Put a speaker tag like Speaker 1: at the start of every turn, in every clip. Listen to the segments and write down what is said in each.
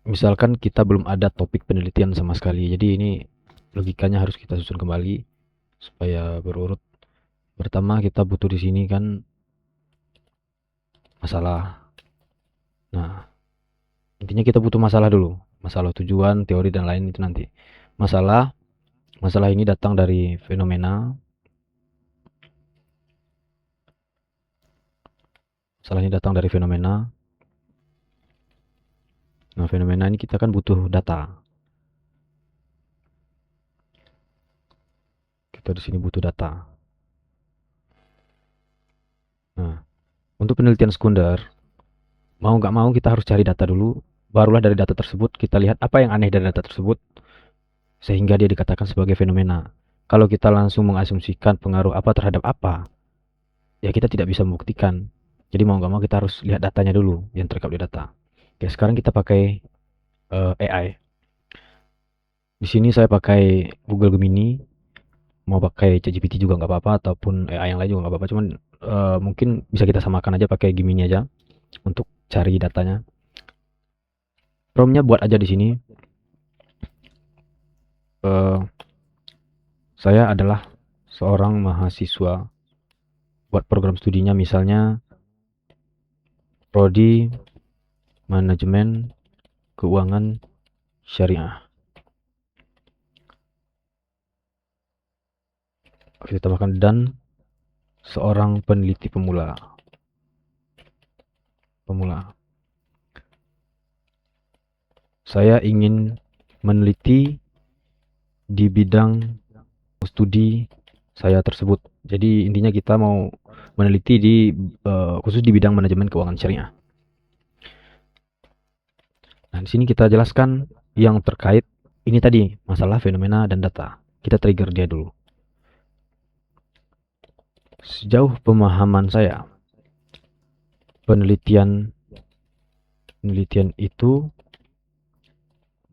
Speaker 1: misalkan kita belum ada topik penelitian sama sekali. Jadi ini logikanya harus kita susun kembali supaya berurut. Pertama kita butuh di sini kan masalah. Nah, intinya kita butuh masalah dulu. Masalah tujuan, teori dan lain itu nanti. Masalah, masalah ini datang dari fenomena. Masalah ini datang dari fenomena. Nah, fenomena ini kita kan butuh data. Kita di sini butuh data. Nah, untuk penelitian sekunder, mau nggak mau kita harus cari data dulu. Barulah dari data tersebut kita lihat apa yang aneh dari data tersebut sehingga dia dikatakan sebagai fenomena. Kalau kita langsung mengasumsikan pengaruh apa terhadap apa, ya kita tidak bisa membuktikan. Jadi mau nggak mau kita harus lihat datanya dulu yang terekam di data. Oke, sekarang kita pakai AI. Di sini saya pakai Google Gemini, mau pakai ChatGPT juga nggak apa-apa, ataupun AI yang lain juga nggak apa-apa. Cuman mungkin bisa kita samakan aja pakai Gemini aja untuk cari datanya. Promnya buat aja di sini. Eh, saya adalah seorang mahasiswa. Buat program studinya misalnya Prodi Manajemen Keuangan Syariah. Kita tambahkan dan seorang peneliti pemula. Saya ingin meneliti di bidang studi saya tersebut. Jadi intinya kita mau meneliti di khusus di bidang manajemen keuangan syariah. Nah, di sini kita jelaskan yang terkait ini tadi, masalah fenomena dan data. Kita trigger dia dulu. Sejauh pemahaman saya, penelitian itu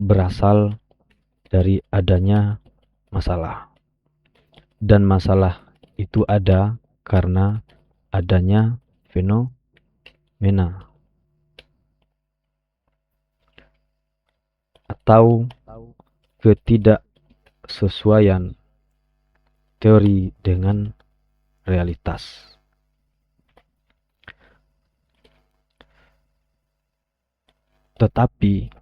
Speaker 1: berasal dari adanya masalah. Dan masalah itu ada karena adanya fenomena atau ketidaksesuaian teori dengan realitas. Tetapi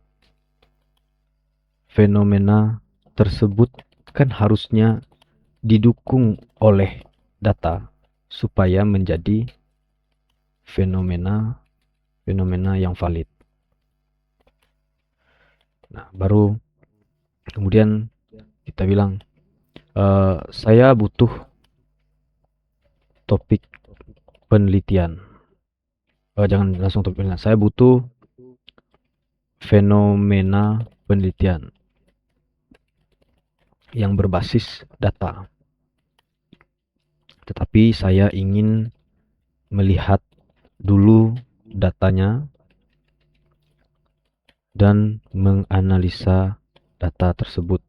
Speaker 1: fenomena tersebut kan harusnya didukung oleh data supaya menjadi fenomena yang valid. Nah, baru kemudian kita bilang saya butuh topik penelitian. Jangan langsung topik penelitian. Saya butuh fenomena penelitian yang berbasis data. Tetapi saya ingin melihat dulu datanya dan menganalisa data tersebut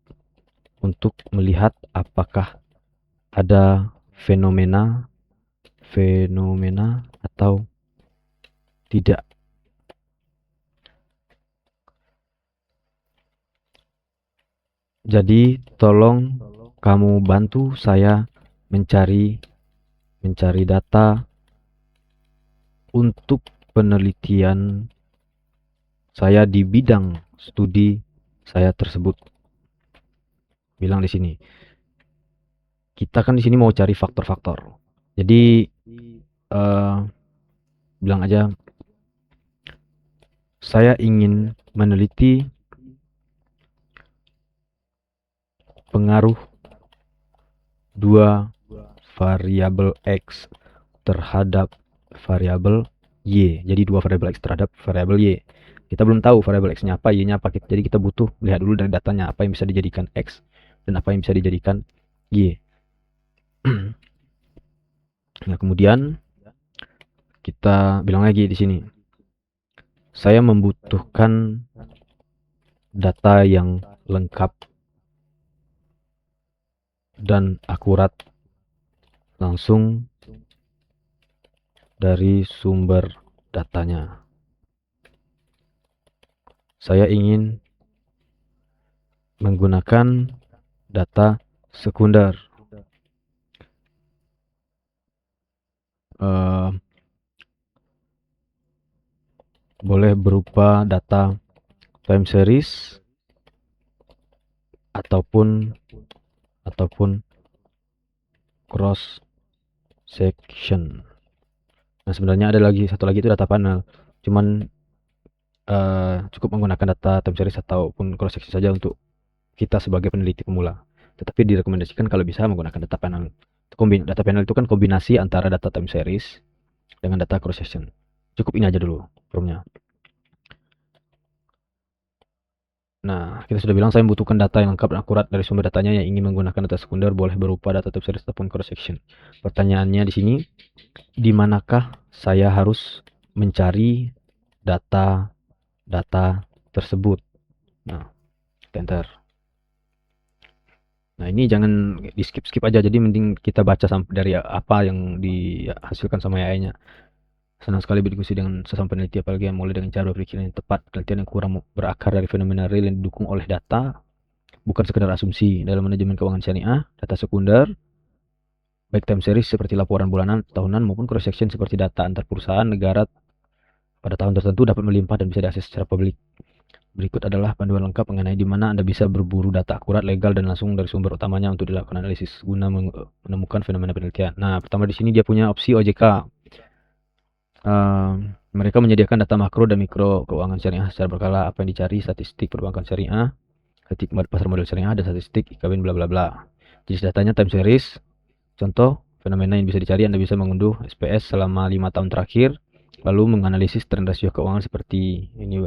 Speaker 1: untuk melihat apakah ada fenomena atau tidak. Jadi tolong kamu bantu saya mencari data untuk penelitian saya di bidang studi saya tersebut. Bilang di sini. Kita kan di sini mau cari faktor-faktor. Jadi bilang aja saya ingin meneliti pengaruh dua variabel X terhadap variabel Y. Jadi dua variabel X terhadap variabel Y. Kita belum tahu variabel X-nya apa, Y-nya apa. Jadi kita butuh lihat dulu dari datanya apa yang bisa dijadikan X dan apa yang bisa dijadikan Y. Nah, kemudian kita bilang lagi di sini. Saya membutuhkan data yang lengkap dan akurat langsung dari sumber datanya. saya ingin menggunakan data sekunder. Boleh berupa data time series ataupun cross section. Nah, sebenarnya ada satu lagi itu data panel. Cuman cukup menggunakan data time series ataupun cross section saja untuk kita sebagai peneliti pemula. Tetapi direkomendasikan kalau bisa menggunakan data panel. Data panel itu kan kombinasi antara data time series dengan data cross section. Cukup ini aja dulu promnya. Nah, kita sudah bilang saya membutuhkan data yang lengkap dan akurat dari sumber datanya yang ingin menggunakan data sekunder, boleh berupa data time series ataupun cross section. Pertanyaannya di sini, di manakah saya harus mencari data tersebut? Nah, enter. Nah, ini jangan di skip aja, jadi mending kita baca sampai dari apa yang dihasilkan sama AI-nya. Senang sekali berdiskusi dengan sesama peneliti, apalagi yang mulai dengan cara berpikir yang tepat, penelitian yang kurang berakar dari fenomena real yang didukung oleh data, bukan sekedar asumsi. Dalam manajemen keuangan syariah, data sekunder, baik time series seperti laporan bulanan, tahunan, maupun cross section seperti data antar perusahaan, negara pada tahun tertentu dapat melimpah dan bisa diakses secara publik. Berikut adalah panduan lengkap mengenai di mana Anda bisa berburu data akurat, legal, dan langsung dari sumber utamanya untuk dilakukan analisis guna menemukan fenomena penelitian. Nah, pertama di sini dia punya opsi OJK. Mereka menyediakan data makro dan mikro keuangan syariah secara berkala. Apa yang dicari: statistik perbankan syariah, statistik pasar modal syariah, dan statistik IKWin bla bla bla. Jenis datanya time series. Contoh fenomena yang bisa dicari: Anda bisa mengunduh SPS selama 5 tahun terakhir, lalu menganalisis tren rasio keuangan seperti ini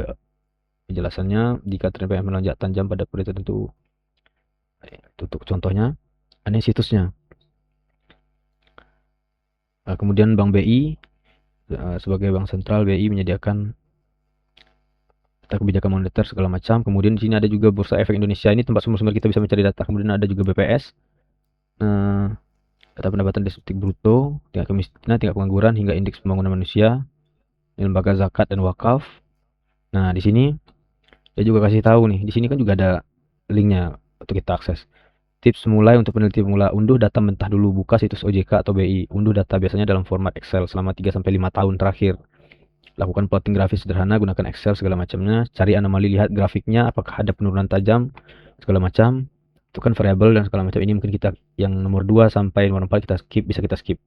Speaker 1: penjelasannya. Jika tren PMI melonjak tajam pada periode tertentu, untuk contohnya, ini situsnya. Kemudian Bank BI, sebagai bank sentral, BI menyediakan data kebijakan moneter segala macam. Kemudian di sini ada juga Bursa Efek Indonesia, ini tempat sumber-sumber kita bisa mencari data. Kemudian ada juga BPS, data pendapatan domestik bruto, tingkat kemiskinan, tingkat pengangguran, hingga indeks pembangunan manusia, lembaga zakat dan wakaf. Nah, di sini dia juga kasih tahu nih, di sini kan juga ada linknya untuk kita akses. Tips mulai untuk peneliti pemula: unduh data mentah dulu, buka situs OJK atau BI, unduh data biasanya dalam format Excel selama 3-5 tahun terakhir. Lakukan plotting grafis sederhana, gunakan Excel segala macamnya, cari anomali, lihat grafiknya apakah ada penurunan tajam segala macam. Itu kan variabel dan segala macam. Ini mungkin kita yang nomor 2 sampai nomor 4 kita skip, bisa kita skip.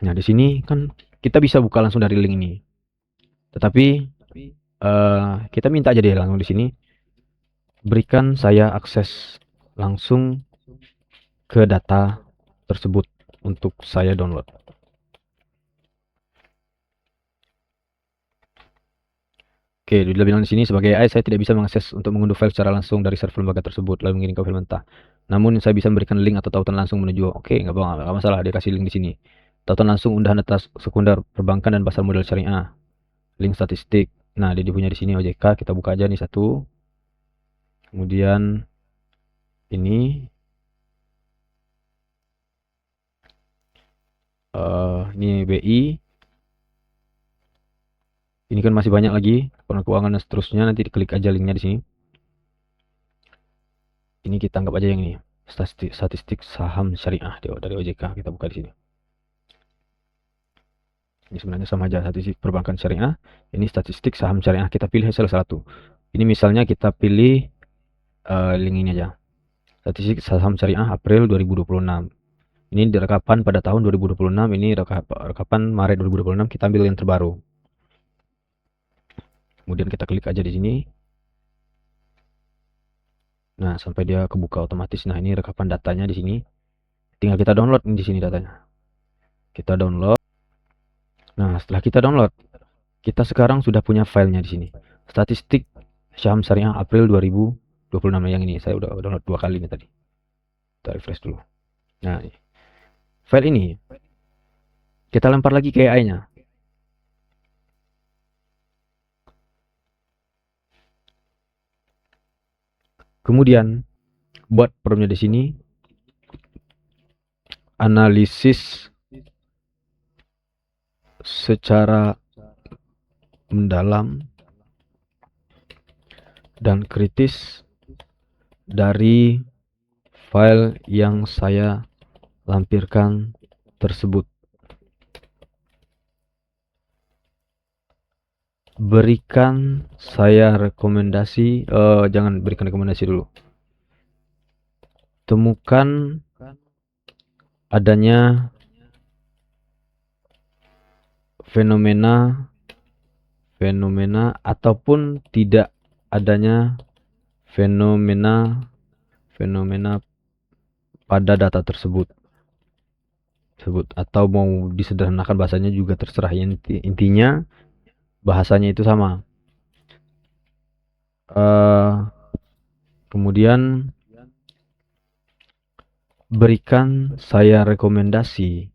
Speaker 1: Nah, di sini kan kita bisa buka langsung dari link ini. Tetapi kita minta aja dia langsung di sini, berikan saya akses langsung ke data tersebut untuk saya download. Oke, dia bilang di sini, sebagai AI saya tidak bisa mengakses untuk mengunduh file secara langsung dari server lembaga tersebut lalu mengirimkan file mentah. Namun saya bisa memberikan link atau tautan langsung menuju. Oke, nggak masalah, dia kasih link di sini. Tautan langsung undahan data sekunder perbankan dan pasar modal syariah. Link statistik. Nah, dia punya di sini OJK, kita buka aja nih satu. Kemudian ini BI. Ini kan masih banyak lagi laporan keuangan dan seterusnya. Nanti diklik aja linknya di sini. Ini kita anggap aja yang ini, statistik saham syariah dari OJK. Kita buka di sini. Ini sebenarnya sama aja, statistik perbankan syariah. Ini statistik saham syariah. Kita pilih salah satu. Ini misalnya kita pilih link ini aja. Statistik saham syariah April 2026. Ini direkapan pada tahun 2026. Ini rekapan Maret 2026. Kita ambil yang terbaru. Kemudian kita klik aja di sini. Nah, sampai dia kebuka otomatis. Nah, ini rekapan datanya di sini. Tinggal kita download di sini datanya. Kita download. Nah, setelah kita download, kita sekarang sudah punya filenya di sini. Statistik saham syariah April 2026. Yang ini saya udah download 2 kali nih tadi. Kita refresh dulu. Nah, file ini kita lempar lagi ke AI-nya. Kemudian buat promnya di sini, analisis secara mendalam dan kritis dari file yang saya lampirkan tersebut. Berikan saya rekomendasi, jangan berikan rekomendasi dulu. Temukan adanya fenomena ataupun tidak adanya fenomena pada data tersebut. Atau mau disederhanakan bahasanya juga terserah, intinya bahasanya itu sama. Kemudian berikan saya rekomendasi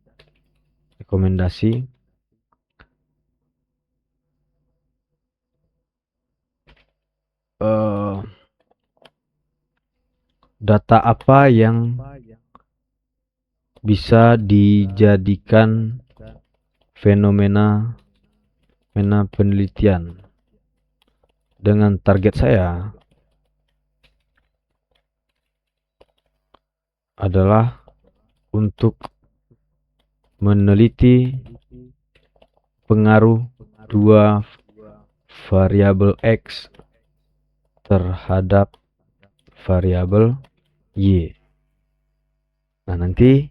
Speaker 1: data apa yang bisa dijadikan fenomena penelitian. Dengan target saya adalah untuk meneliti pengaruh dua variabel X terhadap variabel Y. Nah, nanti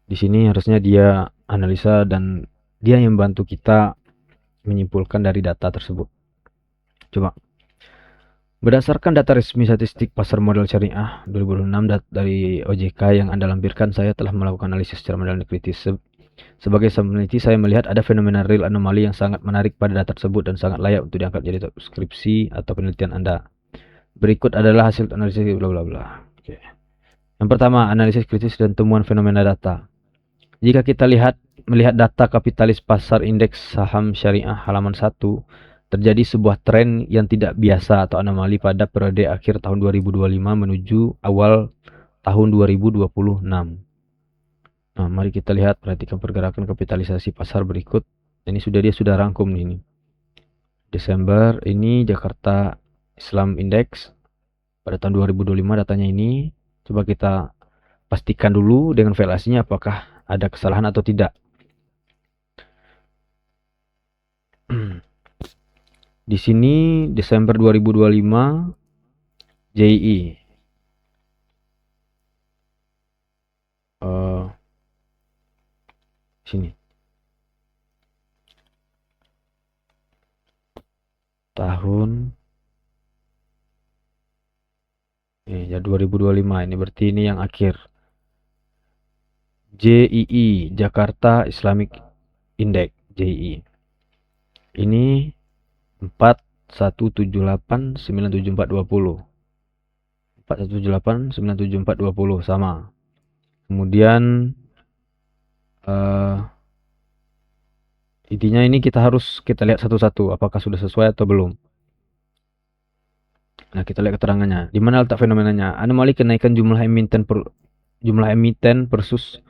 Speaker 1: di sini harusnya dia analisa dan dia yang bantu kita menyimpulkan dari data tersebut. Coba. Berdasarkan data resmi statistik pasar modal syariah 2006 dari OJK yang Anda lampirkan, saya telah melakukan analisis secara mendalam dan kritis. Sebagai peneliti, saya melihat ada fenomena real anomali yang sangat menarik pada data tersebut dan sangat layak untuk diangkat jadi skripsi atau penelitian Anda. Berikut adalah hasil analisis bla bla bla. Oke. Yang pertama, analisis kritis dan temuan fenomena data. Jika kita melihat data kapitalis pasar indeks saham syariah halaman 1, terjadi sebuah tren yang tidak biasa atau anomali pada periode akhir tahun 2025 menuju awal tahun 2026. Nah, mari kita lihat, perhatikan pergerakan kapitalisasi pasar berikut. Ini dia sudah rangkum ini. Desember ini Jakarta Islam Index pada tahun 2025 datanya ini. Coba kita pastikan dulu dengan valuasinya apakah ada kesalahan atau tidak. Di sini Desember 2025 JII. Sini. Tahun ya 2025, ini berarti ini yang akhir. JII Jakarta Islamic Index JII. Ini 4178974220. 4178974220 sama. Kemudian intinya ini kita lihat satu-satu apakah sudah sesuai atau belum. Nah, kita lihat keterangannya. Di mana letak fenomenanya? Anomali kenaikan jumlah emiten versus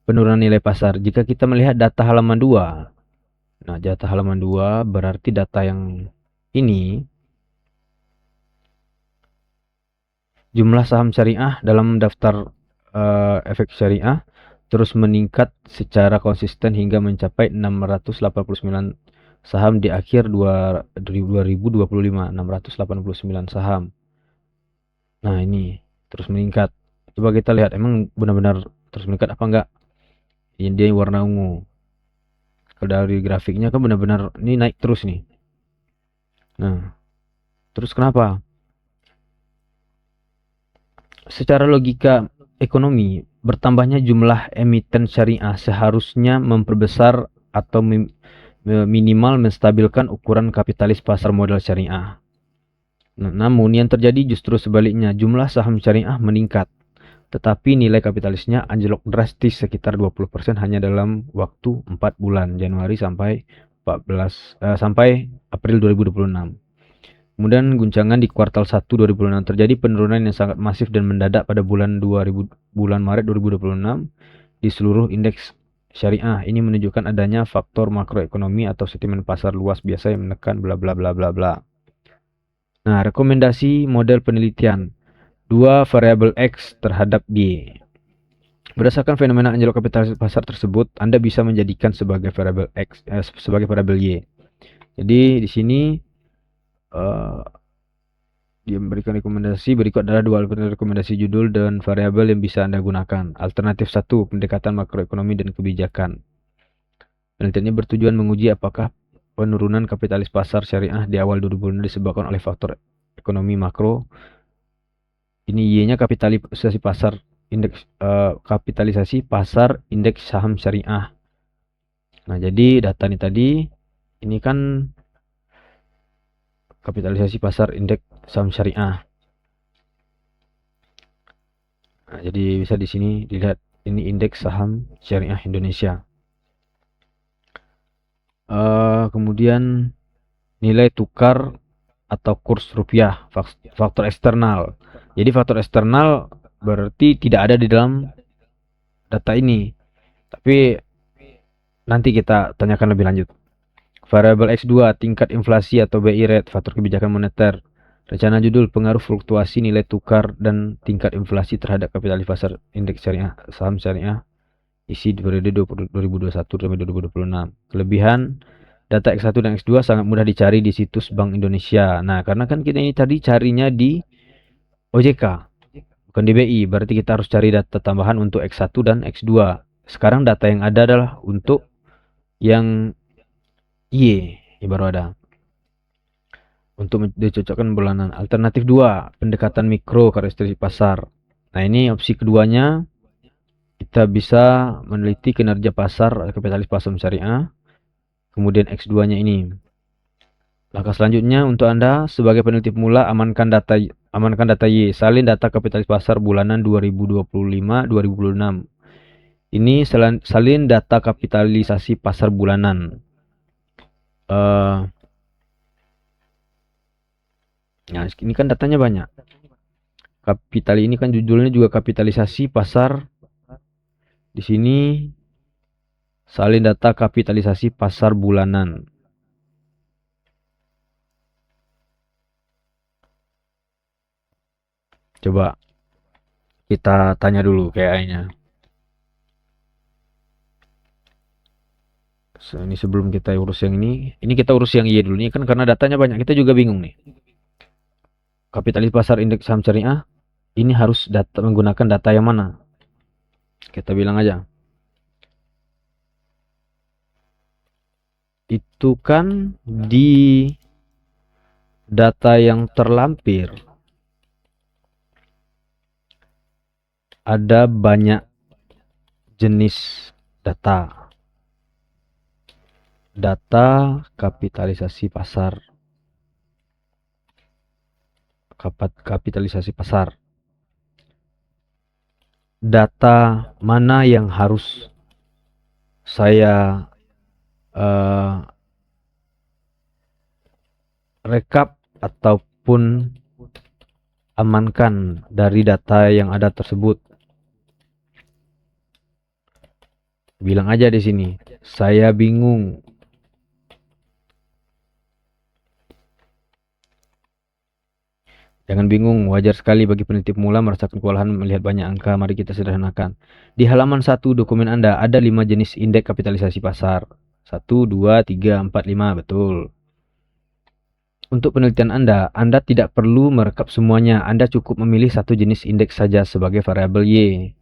Speaker 1: penurunan nilai pasar. Jika kita melihat data halaman 2. Nah, data halaman 2 berarti data yang ini jumlah saham syariah dalam daftar efek syariah terus meningkat secara konsisten hingga mencapai 689 saham di akhir 2025. 689 saham. Nah, ini terus meningkat. Coba kita lihat emang benar-benar terus meningkat apa enggak. Ini dia warna ungu. Kalau dari grafiknya kan benar-benar ini naik terus nih. Nah, terus kenapa? Secara logika ekonomi, bertambahnya jumlah emiten syariah seharusnya memperbesar atau minimal menstabilkan ukuran kapitalis pasar modal syariah. Nah, namun yang terjadi justru sebaliknya, jumlah saham syariah meningkat, tetapi nilai kapitalisnya anjlok drastis sekitar 20% hanya dalam waktu 4 bulan, Januari sampai April 2026. Kemudian guncangan di kuartal 1 2026, terjadi penurunan yang sangat masif dan mendadak pada bulan Maret 2026 di seluruh indeks syariah. Ini menunjukkan adanya faktor makroekonomi atau sentimen pasar luas biasa yang menekan bla bla bla bla bla. Nah, rekomendasi model penelitian 2 variabel X terhadap Y. Berdasarkan fenomena anjlok kapitalisasi pasar tersebut, Anda bisa menjadikan sebagai variabel X sebagai variabel Y. Jadi di sini dia memberikan rekomendasi berikut adalah 2 rekomendasi judul dan variabel yang bisa Anda gunakan. Alternatif 1, pendekatan makroekonomi dan kebijakan. Penelitiannya bertujuan menguji apakah penurunan kapitalis pasar syariah di awal 2000 disebabkan oleh faktor ekonomi makro. Ini Y-nya kapitalisasi pasar indeks saham syariah. Nah, jadi data ini tadi ini kan kapitalisasi pasar indeks saham syariah. Nah, jadi bisa di sini dilihat ini indeks saham syariah Indonesia. Kemudian nilai tukar atau kurs rupiah, faktor eksternal. Jadi faktor eksternal berarti tidak ada di dalam data ini, tapi nanti kita tanyakan lebih lanjut. Variabel X2, tingkat inflasi atau BI rate, faktor kebijakan moneter. Rencana judul, pengaruh fluktuasi nilai tukar dan tingkat inflasi terhadap kapitalis pasar indeks syariah saham syariah isi periode 2021 sampai 2026. Kelebihan data X1 dan X2 sangat mudah dicari di situs Bank Indonesia. Nah, karena kan kita ini tadi carinya di OJK, bukan di BI, berarti kita harus cari data tambahan untuk X1 dan X2. Sekarang data yang ada adalah untuk yang Y, baru ada. Untuk dicocokkan bulanan. Alternatif 2, pendekatan mikro karakteristik pasar. Nah, ini opsi keduanya, kita bisa meneliti kinerja pasar kapitalis pasar syariah. Kemudian X2-nya ini. Langkah selanjutnya untuk Anda sebagai peneliti pemula, amankan data Y, salin data kapitalis pasar bulanan 2025-2026. Ini salin data kapitalisasi pasar bulanan. Nah, ini kan datanya banyak. Ini kan judulnya juga kapitalisasi pasar. Di sini salin data kapitalisasi pasar bulanan. Coba kita tanya dulu kayaknya. Ini sebelum kita urus yang ini kita urus yang Y dulu. Ini kan karena datanya banyak, kita juga bingung nih. Kapitalis pasar indeks saham syariah, ini harus menggunakan data yang mana? Kita bilang aja. Itu kan di data yang terlampir ada banyak jenis data. Data kapitalisasi pasar. Kapitalisasi pasar. Data mana yang harus saya rekap ataupun amankan dari data yang ada tersebut? Bilang aja di sini, saya bingung. Jangan bingung, wajar sekali bagi peneliti pemula merasakan kewalahan melihat banyak angka. Mari kita sederhanakan. Di halaman 1 dokumen Anda ada 5 jenis indeks kapitalisasi pasar. 1, 2, 3, 4, 5, betul. Untuk penelitian Anda tidak perlu merekap semuanya. Anda cukup memilih satu jenis indeks saja sebagai variabel Y.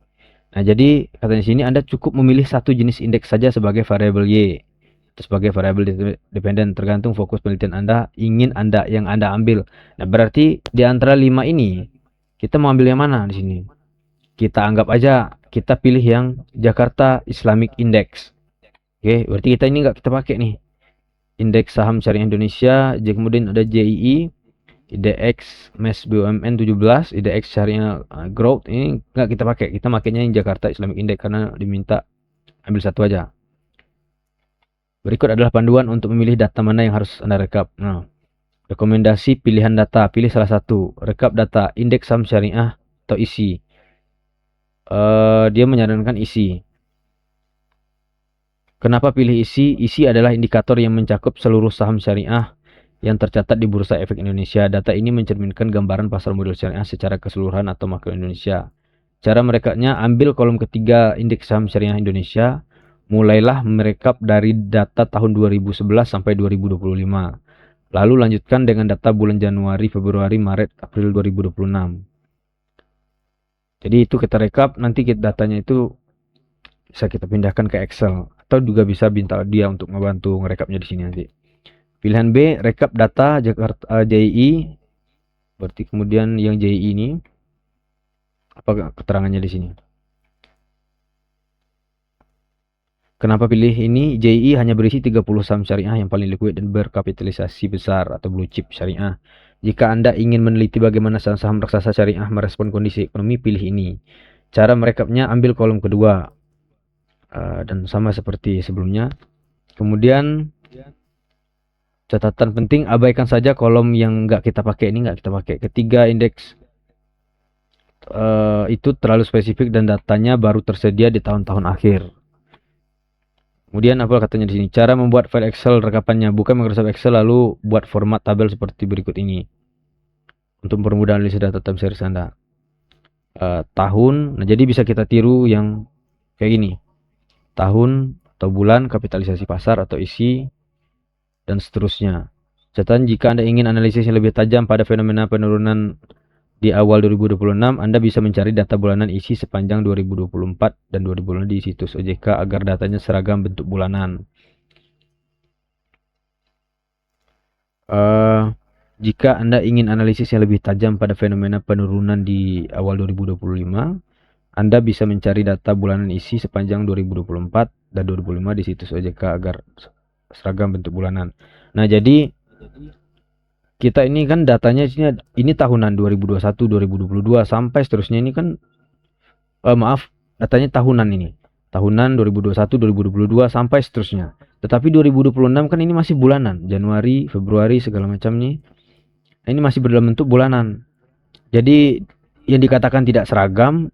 Speaker 1: Nah, jadi katanya sini Anda cukup memilih satu jenis indeks saja sebagai variabel Y. Sebagai variabel dependen, tergantung fokus penelitian Anda, ingin yang Anda ambil. Nah, berarti di antara 5 ini kita mau ambil yang mana di sini? Kita anggap aja kita pilih yang Jakarta Islamic Index. Oke, berarti kita ini nggak kita pakai nih. Indeks saham syariah Indonesia, kemudian ada JII, IDX MES BUMN 17, IDX syariah growth, ini nggak kita pakai. Kita makainya yang Jakarta Islamic Index karena diminta ambil satu aja. Berikut adalah panduan untuk memilih data mana yang harus Anda rekap. Nah, rekomendasi pilihan data, pilih salah satu. Rekap data indeks saham syariah atau isi. Dia menyarankan isi. Kenapa pilih isi? Isi adalah indikator yang mencakup seluruh saham syariah yang tercatat di Bursa Efek Indonesia. Data ini mencerminkan gambaran pasar modal syariah secara keseluruhan atau makro Indonesia. Cara merekapnya, ambil kolom ketiga indeks saham syariah Indonesia, mulailah merekap dari data tahun 2011 sampai 2025. Lalu lanjutkan dengan data bulan Januari, Februari, Maret, April 2026. Jadi itu kita rekap, nanti datanya itu bisa kita pindahkan ke Excel, atau juga bisa minta dia untuk membantu merekapnya di sini nanti. Pilihan B, rekap data Jakarta JII. Berarti kemudian yang JII ini apa keterangannya di sini? Kenapa pilih ini? JII hanya berisi 30 saham syariah yang paling liquid dan berkapitalisasi besar atau blue chip syariah. Jika Anda ingin meneliti bagaimana saham-saham raksasa syariah merespon kondisi ekonomi, pilih ini. Cara merekapnya, ambil kolom kedua. Dan sama seperti sebelumnya. Kemudian catatan penting, abaikan saja kolom yang nggak kita pakai, ini nggak kita pakai. Ketiga indeks itu terlalu spesifik dan datanya baru tersedia di tahun-tahun akhir. Kemudian apa katanya di sini? Cara membuat file Excel rekapannya, buka Microsoft Excel lalu buat format tabel seperti berikut ini. Untuk mempermudah analisa data time series Anda. Tahun, nah jadi bisa kita tiru yang kayak gini. Tahun atau bulan, kapitalisasi pasar atau isi, dan seterusnya. Catatan, jika Anda ingin analisis yang lebih tajam pada fenomena penurunan di awal 2026, Anda bisa mencari data bulanan isi sepanjang 2024 dan 2025 di situs OJK agar datanya seragam bentuk bulanan. Jika Anda ingin analisis yang lebih tajam pada fenomena penurunan di awal 2025, Anda bisa mencari data bulanan isi sepanjang 2024 dan 2025 di situs OJK agar seragam bentuk bulanan. Nah, jadi kita ini kan datanya ini tahunan 2021, 2022 sampai seterusnya ini kan datanya tahunan ini. Tahunan 2021, 2022 sampai seterusnya. Tetapi 2026 kan ini masih bulanan, Januari, Februari segala macam nih. Nah, ini masih berdalam bentuk bulanan. Jadi yang dikatakan tidak seragam,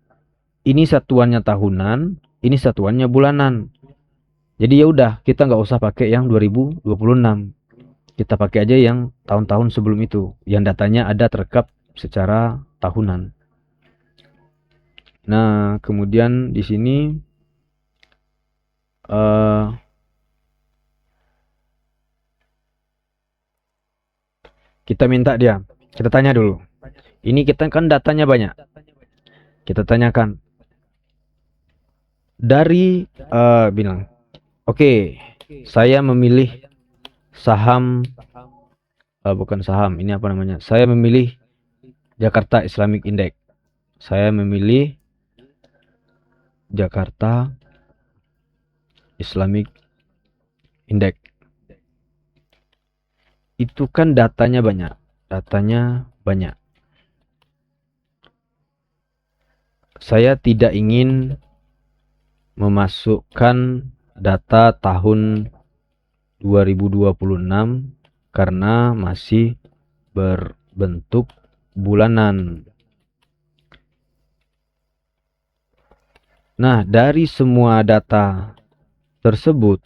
Speaker 1: ini satuannya tahunan, ini satuannya bulanan. Jadi ya udah, kita nggak usah pakai yang 2026. Kita pakai aja yang tahun-tahun sebelum itu, yang datanya ada terekap secara tahunan. Nah, kemudian di sini kita minta dia, kita tanya dulu. Ini kita kan datanya banyak. Kita tanyakan dari bilang, oke, saya memilih saham, bukan saham, ini apa namanya? Saya memilih Jakarta Islamic Index. Saya memilih Jakarta Islamic Index. Itu kan datanya banyak. Saya tidak ingin memasukkan data tahun 2026 karena masih berbentuk bulanan. Nah, dari semua data tersebut,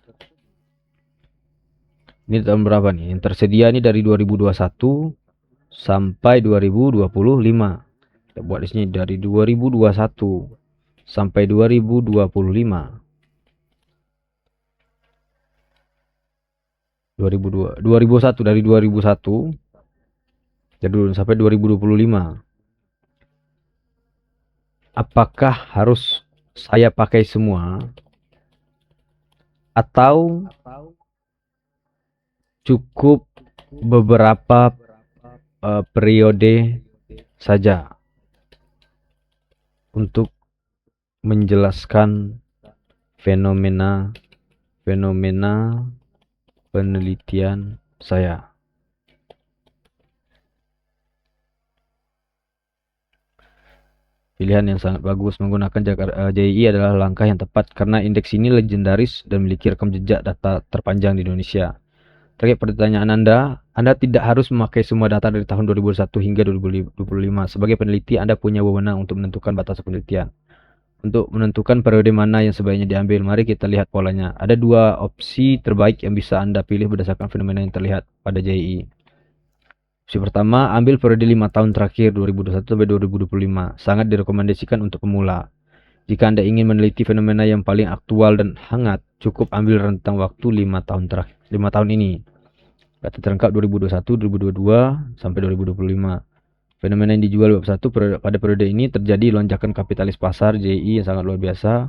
Speaker 1: ini tahun berapa nih? Yang tersedia ini dari 2021 sampai 2025. Kita buat di sini dari 2021 sampai 2025. 2001 dari 2001 jadi sampai 2025. Apakah harus saya pakai semua atau cukup beberapa periode saja untuk menjelaskan fenomena penelitian saya? Pilihan yang sangat bagus, menggunakan JII adalah langkah yang tepat karena indeks ini legendaris dan memiliki rekam jejak data terpanjang di Indonesia. Terkait pertanyaan Anda tidak harus memakai semua data dari tahun 2001 hingga 2025. Sebagai peneliti, Anda punya wewenang untuk menentukan batas penelitian. Untuk menentukan periode mana yang sebaiknya diambil, mari kita lihat polanya. Ada dua opsi terbaik yang bisa Anda pilih berdasarkan fenomena yang terlihat pada JII. Opsi pertama, ambil periode 5 tahun terakhir 2021 sampai 2025. Sangat direkomendasikan untuk pemula. Jika Anda ingin meneliti fenomena yang paling aktual dan hangat, cukup ambil rentang waktu 5 tahun terakhir, 5 tahun ini. Data terlengkap 2021, 2022 sampai 2025. Fenomena yang dijual bab 1 pada periode ini terjadi lonjakan kapitalis pasar JI yang sangat luar biasa.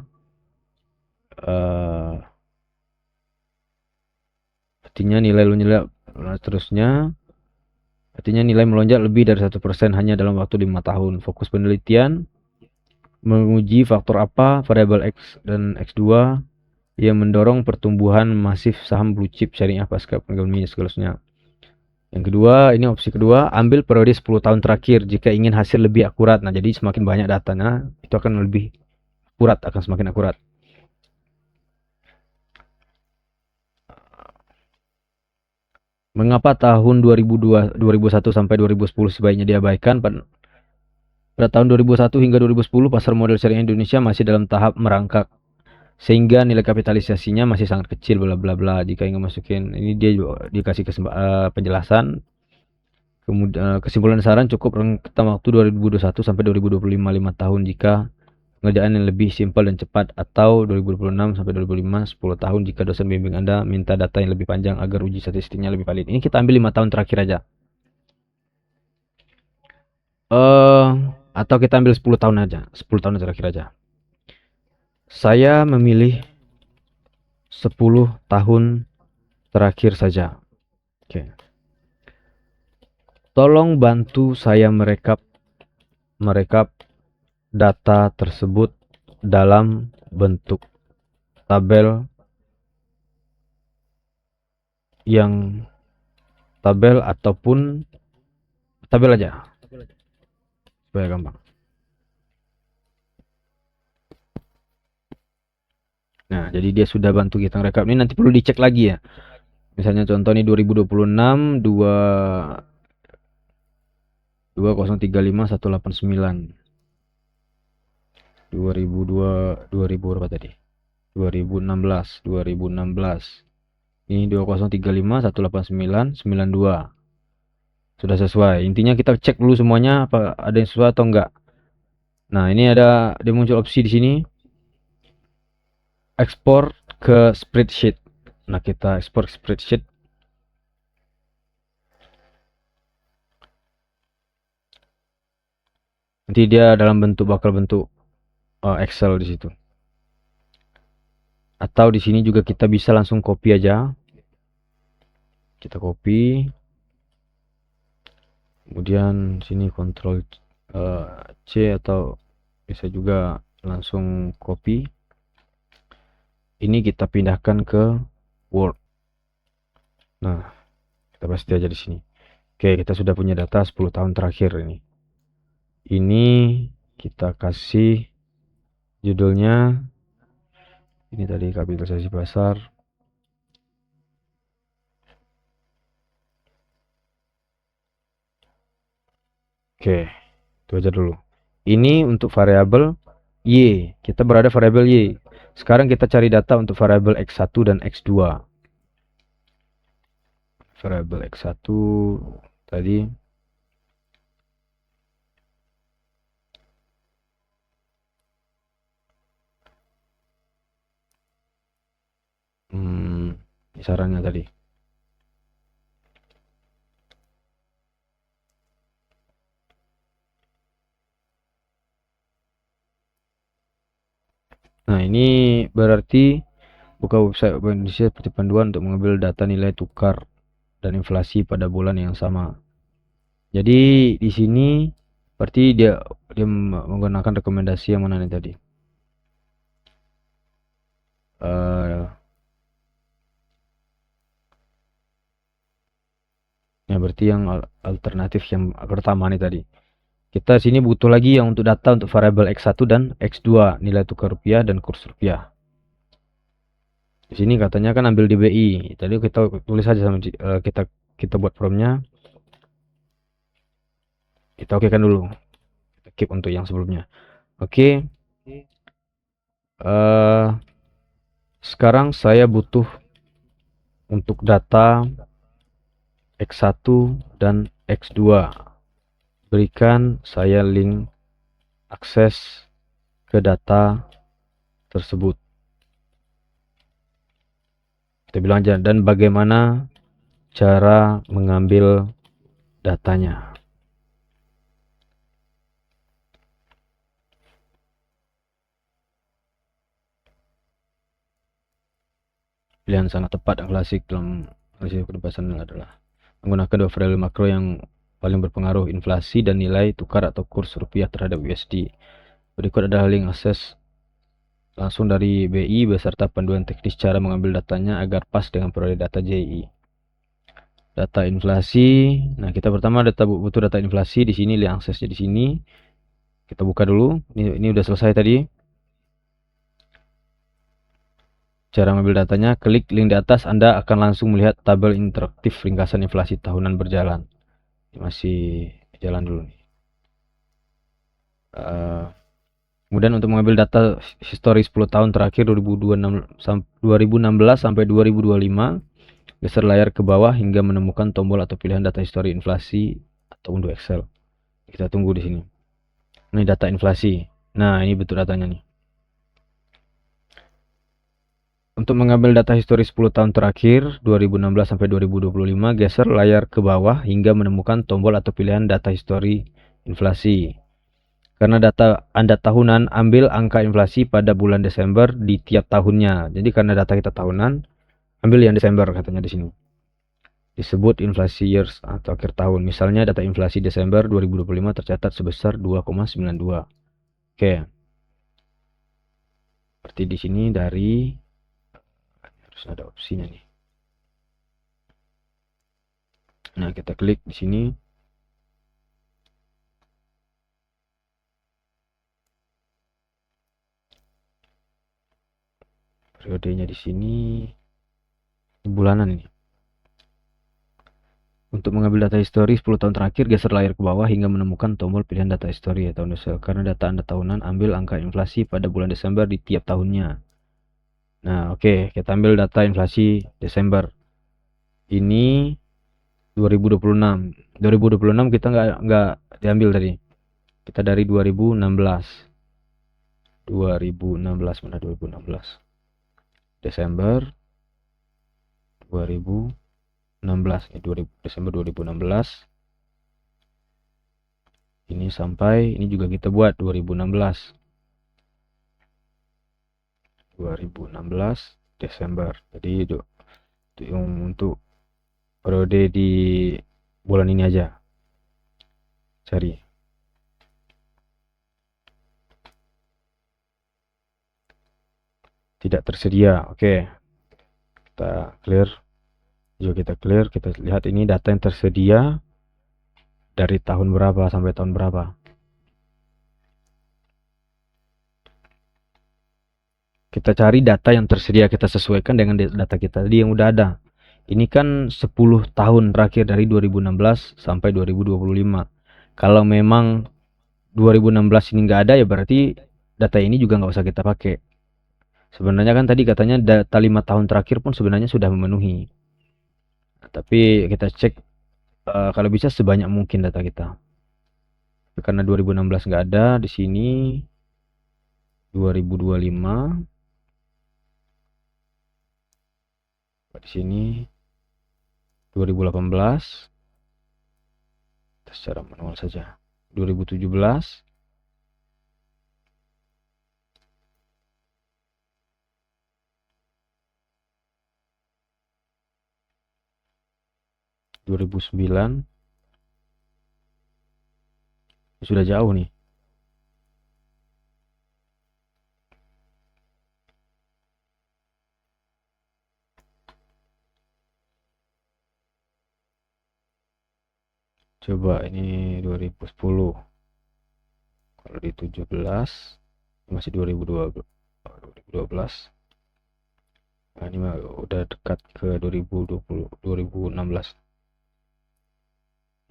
Speaker 1: Artinya nilai seterusnya. Artinya nilai melonjak lebih dari 1% hanya dalam waktu 5 tahun. Fokus penelitian menguji faktor apa, variabel X dan X2 yang mendorong pertumbuhan masif saham blue chip syariah pasca pandemi seterusnya. Yang kedua, ini opsi kedua, ambil periode 10 tahun terakhir jika ingin hasil lebih akurat. Nah, jadi semakin banyak datanya, itu akan lebih akurat, akan semakin akurat. Mengapa tahun 2001 sampai 2010 sebaiknya diabaikan? Pada tahun 2001 hingga 2010 pasar modal syariah Indonesia masih dalam tahap merangkak, sehingga nilai kapitalisasinya masih sangat kecil, bla bla bla. Jika ingin masukin ini, dia juga dikasih penjelasan. Kemudian kesimpulan saran, cukup rentang waktu 2021 sampai 2025, 5 tahun jika pengerjaan yang lebih simpel dan cepat, atau 2026 sampai 2005, 10 tahun jika dosen bimbing Anda minta data yang lebih panjang agar uji statistiknya lebih valid. Ini kita ambil 5 tahun terakhir aja. Atau kita ambil 10 tahun aja, 10 tahun terakhir aja. Saya memilih 10 tahun terakhir saja. Oke. Tolong bantu saya merekap data tersebut dalam bentuk tabel ataupun tabel aja supaya gampang. Nah, jadi dia sudah bantu kita merekap. Ini nanti perlu dicek lagi ya. Misalnya contoh ini 2026 2035189 2000 berapa tadi? 2016 ini 203518992 sudah sesuai. Intinya kita cek dulu semuanya apa ada yang sesuai atau enggak. Nah, ini dia muncul opsi di sini, ekspor ke spreadsheet. Nah, kita ekspor ke spreadsheet. Nanti dia dalam bakal bentuk Excel di situ. Atau di sini juga kita bisa langsung copy aja. Kita copy. Kemudian sini Ctrl C, atau bisa juga langsung copy. Ini kita pindahkan ke Word. Nah, kita paste aja di sini. Oke, kita sudah punya data 10 tahun terakhir ini. Ini kita kasih judulnya, ini tadi kapitalisasi pasar. Oke, itu aja dulu. Ini untuk variabel Y. Kita berada variabel Y. Sekarang kita cari data untuk variabel X1 dan X2. Variabel X1 tadi sarannya tadi. Nah, ini berarti buka website Bank Indonesia seperti panduan untuk mengambil data nilai tukar dan inflasi pada bulan yang sama. Jadi di sini berarti dia menggunakan rekomendasi yang mana nih tadi? Ya, berarti yang alternatif yang pertama nih tadi. Kita sini butuh lagi yang untuk data untuk variabel X1 dan X2, nilai tukar rupiah dan kurs rupiah. Di sini katanya kan ambil DBI. Tadi kita tulis aja sama kita buat formnya. Kita oke kan dulu. Kita keep untuk yang sebelumnya. Oke. Sekarang saya butuh untuk data X1 dan X2. Berikan saya link akses ke data tersebut. Kita bilang aja, dan bagaimana cara mengambil datanya. Pilihan sangat tepat dan klasik dalam analisis kebebasan adalah menggunakan dua variabel makro yang paling berpengaruh, inflasi dan nilai tukar atau kurs rupiah terhadap USD. Berikut adalah link akses langsung dari BI beserta panduan teknis cara mengambil datanya agar pas dengan periode data JI. Data inflasi. Nah, kita pertama butuh data inflasi di sini, link aksesnya di sini. Kita buka dulu. Ini udah selesai tadi. Cara mengambil datanya, klik link di atas, Anda akan langsung melihat tabel interaktif ringkasan inflasi tahunan berjalan. Ini masih jalan dulu nih. Kemudian untuk mengambil data histori 10 tahun terakhir 2016 sampai 2025, geser layar ke bawah hingga menemukan tombol atau pilihan data histori inflasi atau unduh Excel. Kita tunggu di sini. Ini data inflasi. Nah, ini betul datanya nih. Untuk mengambil data histori 10 tahun terakhir 2016 sampai 2025, geser layar ke bawah hingga menemukan tombol atau pilihan data histori inflasi. Karena data Anda tahunan, ambil angka inflasi pada bulan Desember di tiap tahunnya. Jadi karena data kita tahunan, ambil yang Desember katanya di sini. Disebut inflasi years atau akhir tahun. Misalnya data inflasi Desember 2025 tercatat sebesar 2,92. Oke. Seperti di sini dari harus ada opsinya nih. Nah, kita klik di sini. Periodenya di sini bulanan ini. Untuk mengambil data histori 10 tahun terakhir, geser layar ke bawah hingga menemukan tombol pilihan data histori atau Excel. Karena data Anda tahunan, ambil angka inflasi pada bulan Desember di tiap tahunnya. Nah, oke, kita ambil data inflasi Desember. Ini 2026. 2026 kita nggak diambil tadi. Kita dari 2016. 2016 mana 2016? Desember 2016. Desember 2016. Ini sampai ini juga kita buat 2016 Desember. Jadi itu yang untuk periode di bulan ini aja. Cari. Tidak tersedia. Oke. Kita clear. Juga kita clear. Kita lihat ini data yang tersedia dari tahun berapa sampai tahun berapa. Kita cari data yang tersedia, kita sesuaikan dengan data kita tadi yang udah ada. Ini kan 10 tahun terakhir dari 2016 sampai 2025. Kalau memang 2016 ini nggak ada, ya berarti data ini juga nggak usah kita pakai. Sebenarnya kan tadi katanya data 5 tahun terakhir pun sebenarnya sudah memenuhi. Nah, tapi kita cek kalau bisa sebanyak mungkin data kita. Karena 2016 nggak ada di sini, 2025 di sini 2018 secara manual saja. 2017 2009 sudah jauh nih. Coba ini 2010. Kalau di 17 masih 2012. Nah, ini udah dekat ke 2020, 2016.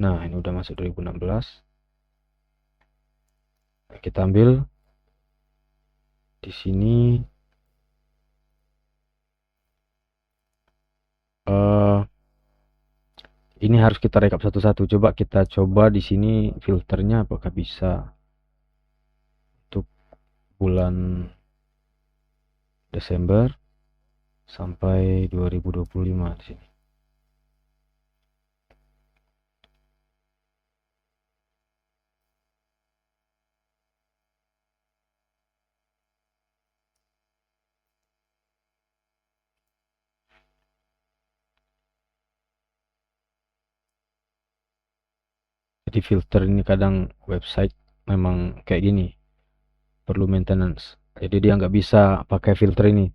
Speaker 1: Nah, ini udah masuk 2016. Nah, kita ambil di sini Ini harus kita rekap satu-satu. Coba kita coba di sini filternya apakah bisa untuk bulan Desember sampai 2025 di sini. Jadi filter ini kadang website memang kayak gini, perlu maintenance. Jadi dia nggak bisa pakai filter ini.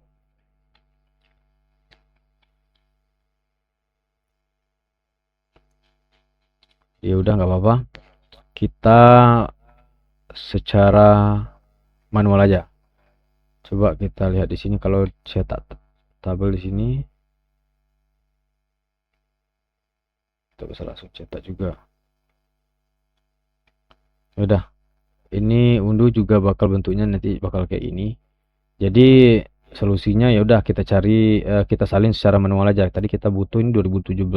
Speaker 1: Ya udah nggak apa-apa. Kita secara manual aja. Coba kita lihat di sini kalau cetak tabel di sini. Kita bisa langsung cetak juga. Udah. Ini unduh juga bakal bentuknya nanti bakal kayak ini. Jadi solusinya ya udah kita cari kita salin secara manual aja. Tadi kita butuh ini 2017,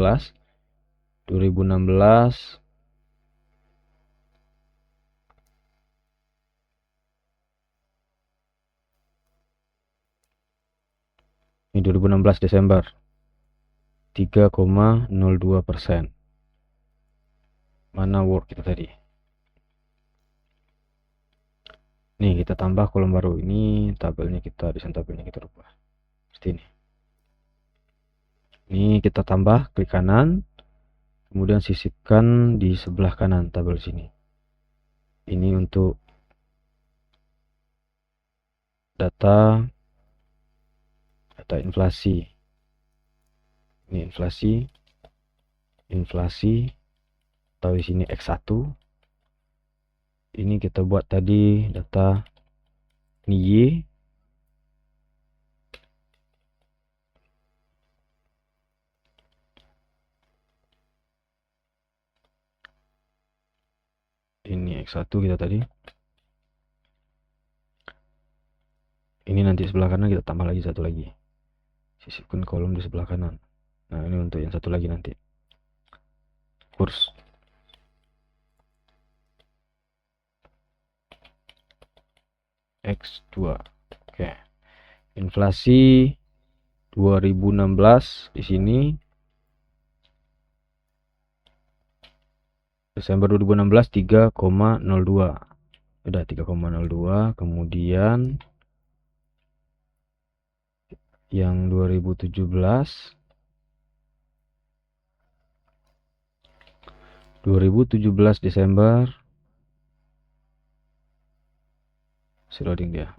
Speaker 1: 2016, ini 2016 Desember 3,02%. Mana Word kita tadi? Nih kita tambah kolom baru ini, tabelnya kita desain tabelnya kita rubah seperti ini. Ini kita tambah, klik kanan, kemudian sisipkan di sebelah kanan tabel sini. Ini untuk data inflasi. Ini inflasi atau di sini X1. Ini kita buat tadi data ini Y. Ini X1 kita tadi. Ini nanti sebelah kanan kita tambah lagi satu lagi. Sisipkan kolom di sebelah kanan. Nah, ini untuk yang satu lagi nanti. Kurs. X2. Oke. Inflasi 2016 di sini. Desember 2016 3,02. Udah 3,02, kemudian yang 2017 Desember si loading dia.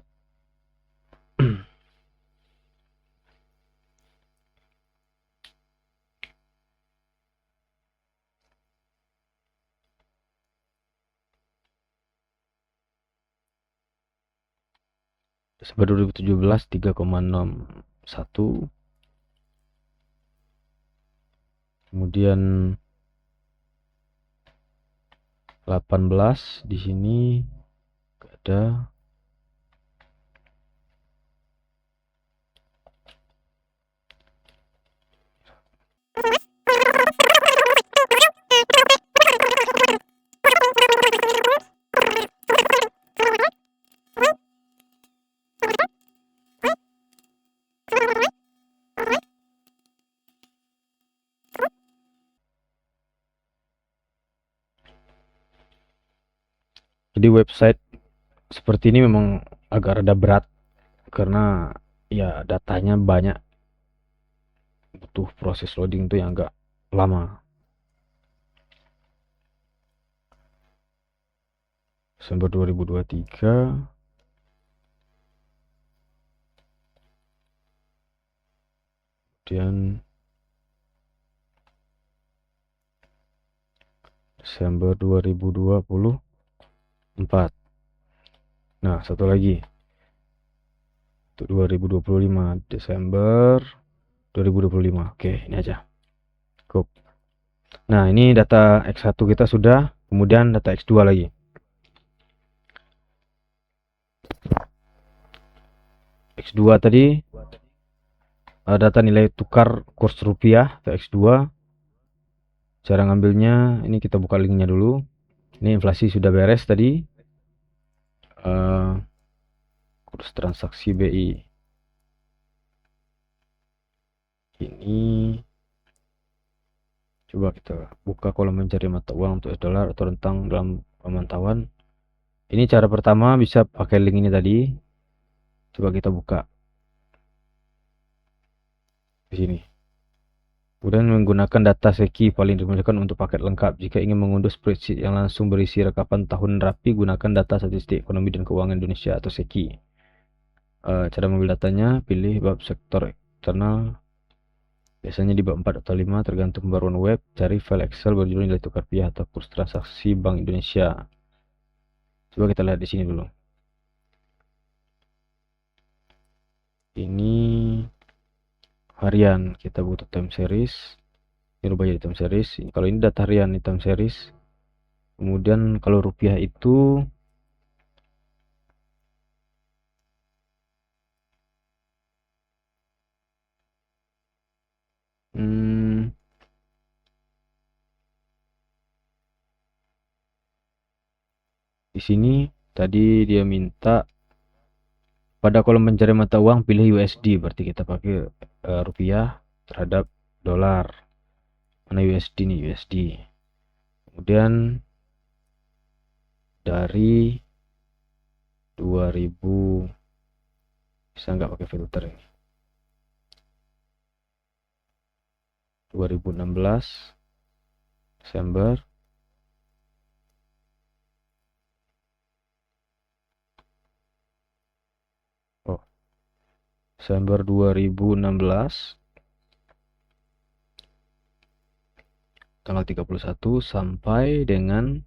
Speaker 1: Desember 2017 3,61. Kemudian 18 di sini ada jadi website seperti ini memang agak rada berat karena ya datanya banyak, butuh proses loading tuh yang agak lama. Desember 2023 kemudian Desember 2024. Nah, satu lagi untuk 2025 Desember 2025. Oke, ini aja. Cukup. Nah, ini data X1 kita sudah, kemudian data X2 lagi. X2 tadi data nilai tukar kurs rupiah atau X2. Cara ngambilnya ini kita buka linknya dulu. Ini inflasi sudah beres tadi. Kurs transaksi BI. Ini coba kita buka kolom mencari mata uang untuk US dollar atau rentang dalam pemantauan. Ini cara pertama bisa pakai link ini tadi. Coba kita buka di sini. Kemudian menggunakan data seki paling digunakan untuk paket lengkap. Jika ingin mengunduh spreadsheet yang langsung berisi rekapan tahun rapi, gunakan data statistik ekonomi dan keuangan Indonesia atau seki. Cara mengambil datanya, pilih bab sektor eksternal. Biasanya di bab 4 atau 5 tergantung pembaruan web. Cari file Excel berjudul nilai tukar rupiah atau kurs transaksi Bank Indonesia. Coba kita lihat di sini dulu. Ini harian, kita butuh time series. Ini rubah jadi time series. Kalau ini data harian, ini time series. Kemudian kalau rupiah itu di sini tadi dia minta pada kolom pencarian mata uang pilih USD, berarti kita pakai rupiah terhadap dolar. Mana USD nih, USD. Kemudian dari 2000 bisa nggak pakai filter ini, 2016 Desember, Desember 2016 tanggal 31 sampai dengan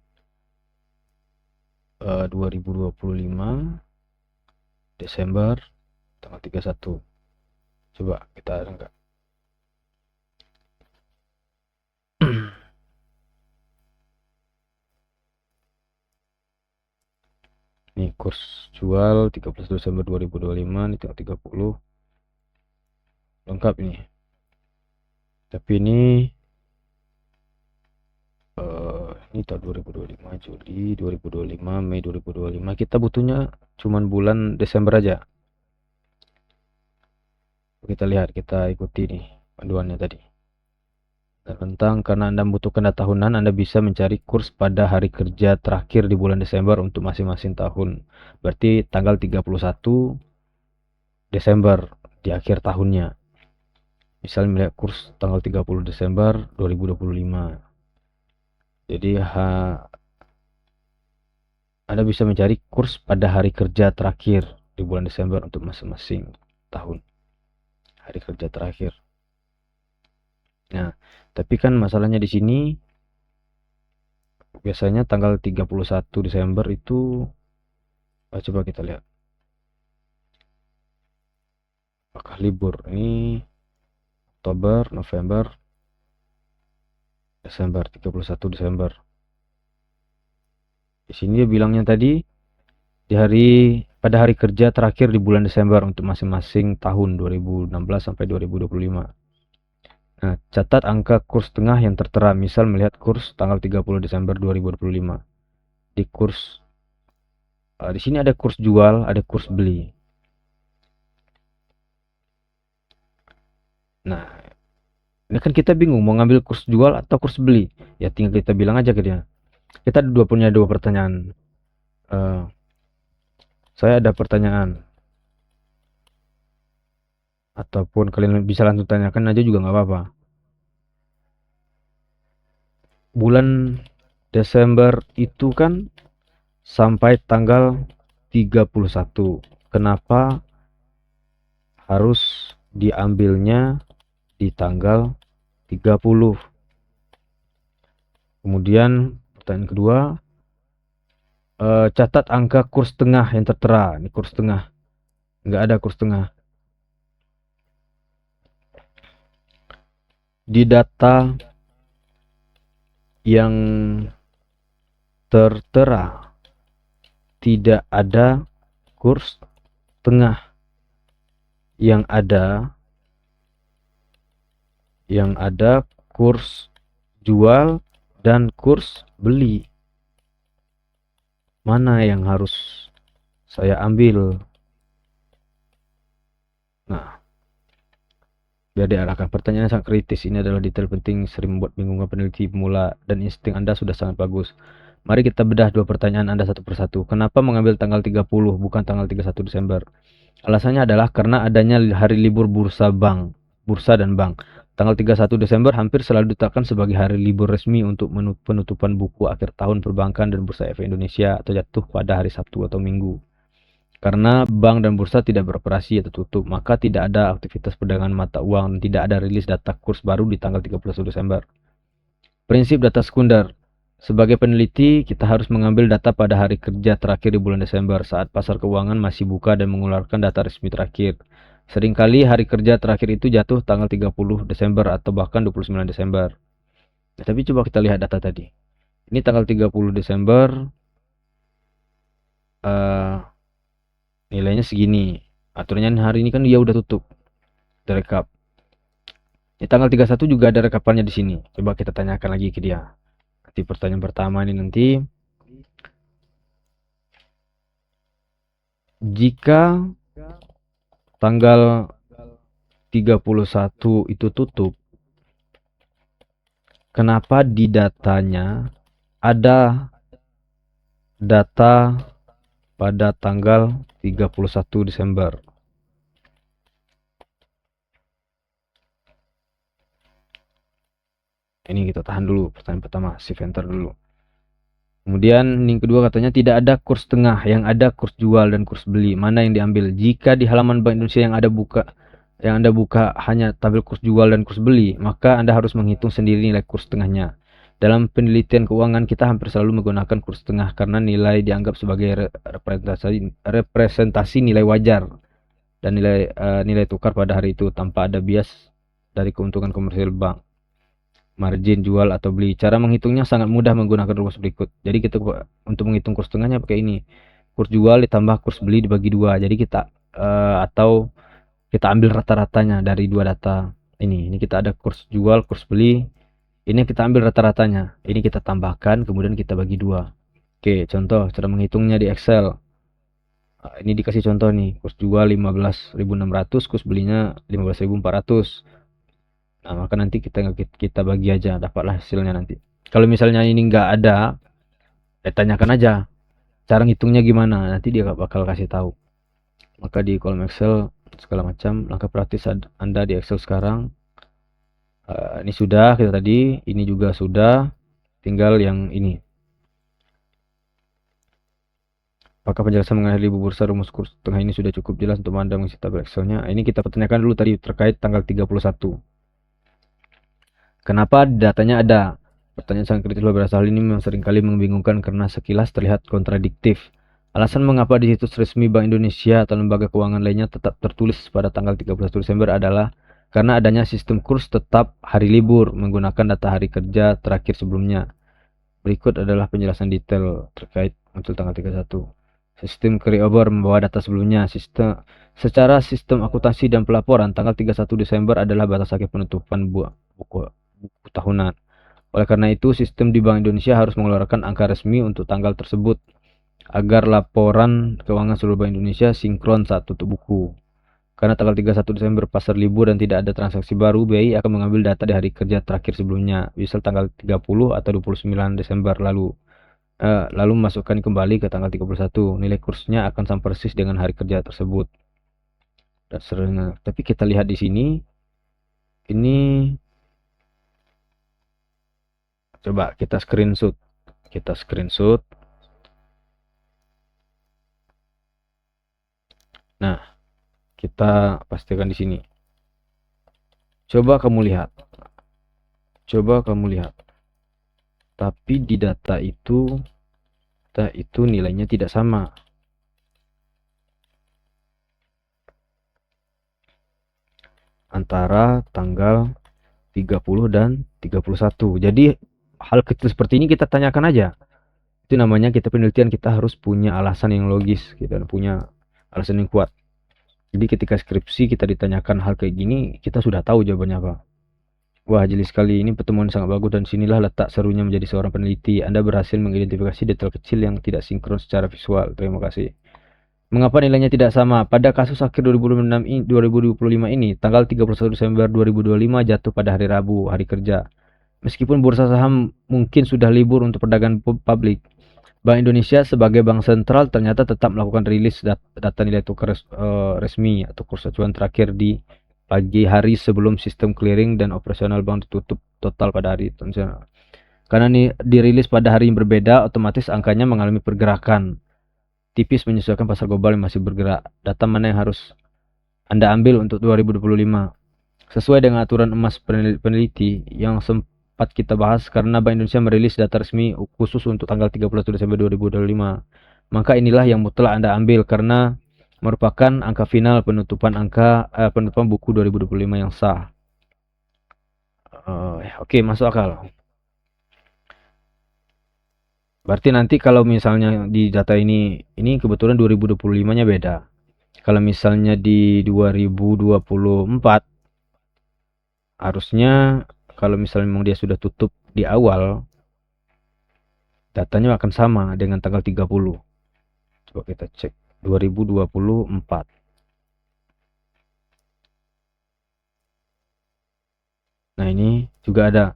Speaker 1: 2025 Desember tanggal 31. Coba kita ada enggak? Nih kurs jual 13 Desember 2025, ini tanggal 30. Lengkap ini. Tapi ini tahun 2025, Juli 2025, Mei 2025. Kita butuhnya cuman bulan Desember aja. Kita lihat, kita ikuti nih panduannya tadi. Dan rentang, karena Anda membutuhkan data tahunan, Anda bisa mencari kurs pada hari kerja terakhir di bulan Desember untuk masing-masing tahun. Berarti tanggal 31 Desember di akhir tahunnya. Misalnya melihat kurs tanggal 30 Desember 2025. Jadi Anda bisa mencari kurs pada hari kerja terakhir di bulan Desember untuk masing-masing tahun. Hari kerja terakhir. Nah, tapi kan masalahnya di sini biasanya tanggal 31 Desember itu coba kita lihat. Apakah libur? Ini Oktober, November, Desember, 31 Desember. Di sini dia bilangnya tadi pada hari kerja terakhir di bulan Desember untuk masing-masing tahun 2016 sampai 2025. Nah, catat angka kurs tengah yang tertera. Misal melihat kurs tanggal 30 Desember 2025. Di kurs di sini ada kurs jual, ada kurs beli. Nah, ini kan kita bingung mau ngambil kurs jual atau kurs beli. Ya tinggal kita bilang aja ke dia. Kita punya dua pertanyaan. Saya ada pertanyaan. Ataupun kalian bisa langsung tanyakan aja juga nggak apa-apa. Bulan Desember itu kan sampai tanggal 31. Kenapa harus diambilnya di tanggal 30? Kemudian pertanyaan kedua, catat angka kurs tengah yang tertera. Ini kurs tengah. Nggak ada kurs tengah. Di data yang tertera tidak ada kurs tengah. Yang ada kurs jual dan kurs beli. Mana yang harus saya ambil? Nah, biar diarahkan. Pertanyaan sangat kritis. Ini adalah detail penting, sering membuat bingungkan peneliti pemula, dan insting Anda sudah sangat bagus. Mari kita bedah dua pertanyaan Anda satu persatu. Kenapa mengambil tanggal 30 bukan tanggal 31 Desember? Alasannya adalah karena adanya hari libur bursa dan bank. Tanggal 31 Desember hampir selalu ditetapkan sebagai hari libur resmi untuk penutupan buku akhir tahun perbankan dan Bursa Efek Indonesia, atau jatuh pada hari Sabtu atau Minggu. Karena bank dan bursa tidak beroperasi atau tutup, maka tidak ada aktivitas perdagangan mata uang dan tidak ada rilis data kurs baru di tanggal 31 Desember. Prinsip data sekunder. Sebagai peneliti, kita harus mengambil data pada hari kerja terakhir di bulan Desember saat pasar keuangan masih buka dan mengeluarkan data resmi terakhir. Seringkali hari kerja terakhir itu jatuh tanggal 30 Desember atau bahkan 29 Desember. Nah, tapi coba kita lihat data tadi. Ini tanggal 30 Desember, nilainya segini. Aturannya hari ini kan dia udah tutup. Kita rekap. Di tanggal 31 juga ada rekapannya di sini. Coba kita tanyakan lagi ke dia. Nanti pertanyaan pertama ini nanti, jika tanggal 31 itu tutup, kenapa di datanya ada data pada tanggal 31 Desember? Ini kita tahan dulu, pertanyaan pertama, shift enter dulu. Kemudian yang kedua katanya tidak ada kurs tengah, yang ada kurs jual dan kurs beli. Mana yang diambil? Jika di halaman Bank Indonesia yang Anda buka hanya tabel kurs jual dan kurs beli, maka Anda harus menghitung sendiri nilai kurs tengahnya. Dalam penelitian keuangan kita hampir selalu menggunakan kurs tengah karena nilai dianggap sebagai representasi nilai wajar dan nilai tukar pada hari itu tanpa ada bias dari keuntungan komersial bank, margin jual atau beli. Cara menghitungnya sangat mudah menggunakan rumus berikut. Jadi kita untuk menghitung kurs tengahnya pakai ini. Kurs jual ditambah kurs beli dibagi 2. Jadi kita atau kita ambil rata-ratanya dari dua data ini. Ini kita ada kurs jual, kurs beli. Ini kita ambil rata-ratanya. Ini kita tambahkan, kemudian kita bagi 2. Oke, contoh cara menghitungnya di Excel. Ini dikasih contoh nih, kurs jual 15.600, kurs belinya 15.400. Nah, maka nanti kita bagi aja, dapatlah hasilnya nanti. Kalau misalnya ini nggak ada, tanyakan aja cara ngitungnya gimana, nanti dia bakal kasih tahu. Maka di kolom Excel segala macam langkah praktis Anda di Excel sekarang. Ini sudah kita tadi, ini juga sudah, tinggal yang ini. Apakah penjelasan mengenai libur bursa rumus kurs tengah ini sudah cukup jelas untuk Anda mengisi tabel Excelnya? Ini kita pertanyakan dulu tadi terkait tanggal 31. Kenapa datanya ada? Pertanyaan sangat kritis luar biasa. Hal ini memang seringkali membingungkan karena sekilas terlihat kontradiktif. Alasan mengapa di situs resmi Bank Indonesia atau lembaga keuangan lainnya tetap tertulis pada tanggal 31 Desember adalah karena adanya sistem kurs tetap hari libur menggunakan data hari kerja terakhir sebelumnya. Berikut adalah penjelasan detail terkait muncul tanggal 31. Sistem carryover membawa data sebelumnya. Secara sistem akuntansi dan pelaporan, tanggal 31 Desember adalah batas akhir penutupan buku tahunan. Oleh karena itu, sistem di Bank Indonesia harus mengeluarkan angka resmi untuk tanggal tersebut agar laporan keuangan seluruh Bank Indonesia sinkron saat tutup buku. Karena tanggal 31 Desember pasar libur dan tidak ada transaksi baru, BI akan mengambil data di hari kerja terakhir sebelumnya, misal tanggal 30 atau 29 Desember lalu memasukkan kembali ke tanggal 31. Nilai kursnya akan sama persis dengan hari kerja tersebut. Tapi kita lihat di sini, ini coba kita screenshot. Nah, kita pastikan di sini. Coba kamu lihat. Tapi di data itu nilainya tidak sama. Antara tanggal 30 dan 31. Jadi hal kecil seperti ini kita tanyakan aja. Itu namanya kita penelitian, kita harus punya alasan yang logis, kita punya alasan yang kuat. Jadi ketika skripsi kita ditanyakan hal kayak gini, kita sudah tahu jawabannya apa. Wah, jeli sekali. Ini pertemuan sangat bagus dan sinilah letak serunya menjadi seorang peneliti. Anda berhasil mengidentifikasi detail kecil yang tidak sinkron secara visual. Terima kasih. Mengapa nilainya tidak sama? Pada kasus akhir 2025 ini, tanggal 31 Desember 2025 jatuh pada hari Rabu, hari kerja. Meskipun bursa saham mungkin sudah libur untuk perdagangan publik, Bank Indonesia sebagai bank sentral ternyata tetap melakukan rilis data nilai tukar resmi atau kurs acuan terakhir di pagi hari sebelum sistem clearing dan operasional bank ditutup total pada hari itu. Karena ini dirilis pada hari yang berbeda, otomatis angkanya mengalami pergerakan tipis menyesuaikan pasar global yang masih bergerak. Data mana yang harus Anda ambil untuk 2025? Sesuai dengan aturan emas peneliti yang sempat kita bahas, karena Bank Indonesia merilis data resmi khusus untuk tanggal 31 Desember 2025, maka inilah yang mutlak Anda ambil karena merupakan angka final penutupan buku 2025 yang sah. Oke, masuk akal. Berarti nanti kalau misalnya di data ini kebetulan 2025-nya beda. Kalau misalnya di 2024 harusnya kalau misalnya memang dia sudah tutup di awal, datanya akan sama dengan tanggal 30. Coba kita cek 2024. Nah, ini juga ada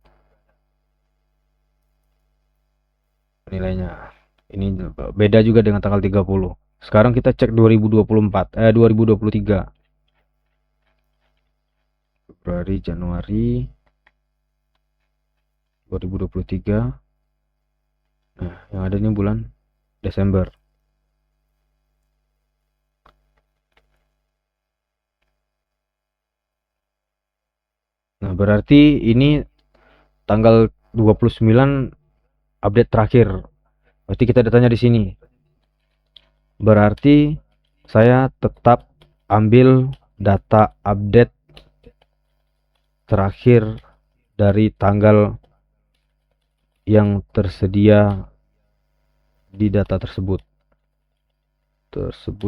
Speaker 1: nilainya. Ini beda juga dengan tanggal 30. Sekarang kita cek 2023. Februari, Januari 2023. Nah, yang ada ini bulan Desember. Nah, berarti ini tanggal 29 update terakhir. Berarti kita datanya di sini. Berarti saya tetap ambil data update terakhir dari tanggal yang tersedia di data tersebut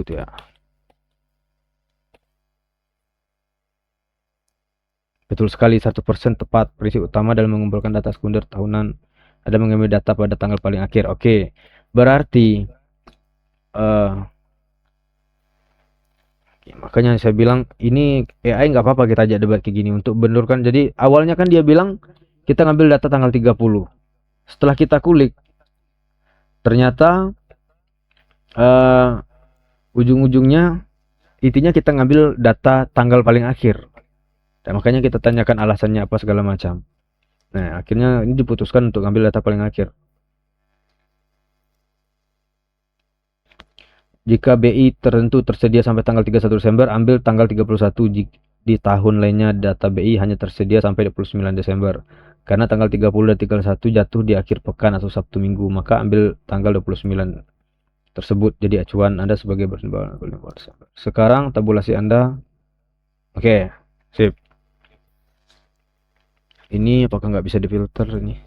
Speaker 1: ya. Betul sekali, 100% tepat. Prinsip utama dalam mengumpulkan data sekunder tahunan ada mengambil data pada tanggal paling akhir. Oke, berarti makanya saya bilang ini AI nggak apa-apa kita ajak debat kayak gini untuk benturkan. Jadi awalnya kan dia bilang kita ngambil data tanggal 30. Setelah kita kulik, ternyata ujung-ujungnya intinya kita ngambil data tanggal paling akhir. Dan makanya kita tanyakan alasannya apa segala macam. Nah, akhirnya ini diputuskan untuk ngambil data paling akhir. Jika BI tertentu tersedia sampai tanggal 31 Desember, ambil tanggal 31. Di tahun lainnya data BI hanya tersedia sampai 29 Desember. Karena tanggal 30 dan 31 jatuh di akhir pekan atau Sabtu Minggu, maka ambil tanggal 29 tersebut jadi acuan Anda sebagai bersembahan. Sekarang tabulasi Anda. Oke, sip. Ini apakah nggak bisa difilter ini?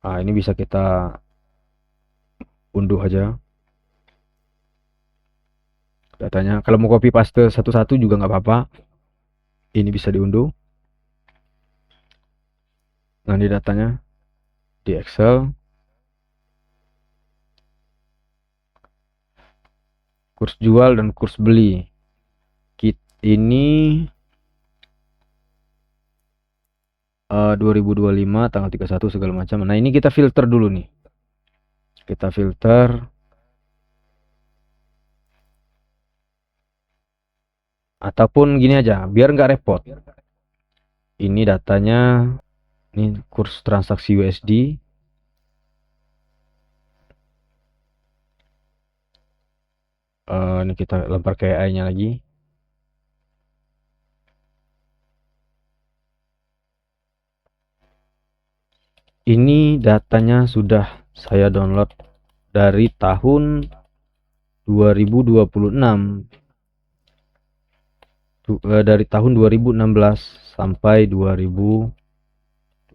Speaker 1: Ini bisa kita unduh aja datanya. Kalau mau copy paste satu-satu juga nggak apa-apa. Ini bisa diunduh. Nah, di datanya di Excel. Kurs jual dan kurs beli. Ini 2025 tanggal 31 segala macam. Nah, ini kita filter dulu nih. Kita filter. Ataupun gini aja, biar nggak repot. Ini datanya, ini kurs transaksi USD. Ini kita lempar ke AI-nya lagi. Ini datanya sudah saya download dari tahun 2026. Dari tahun 2016 sampai 2025.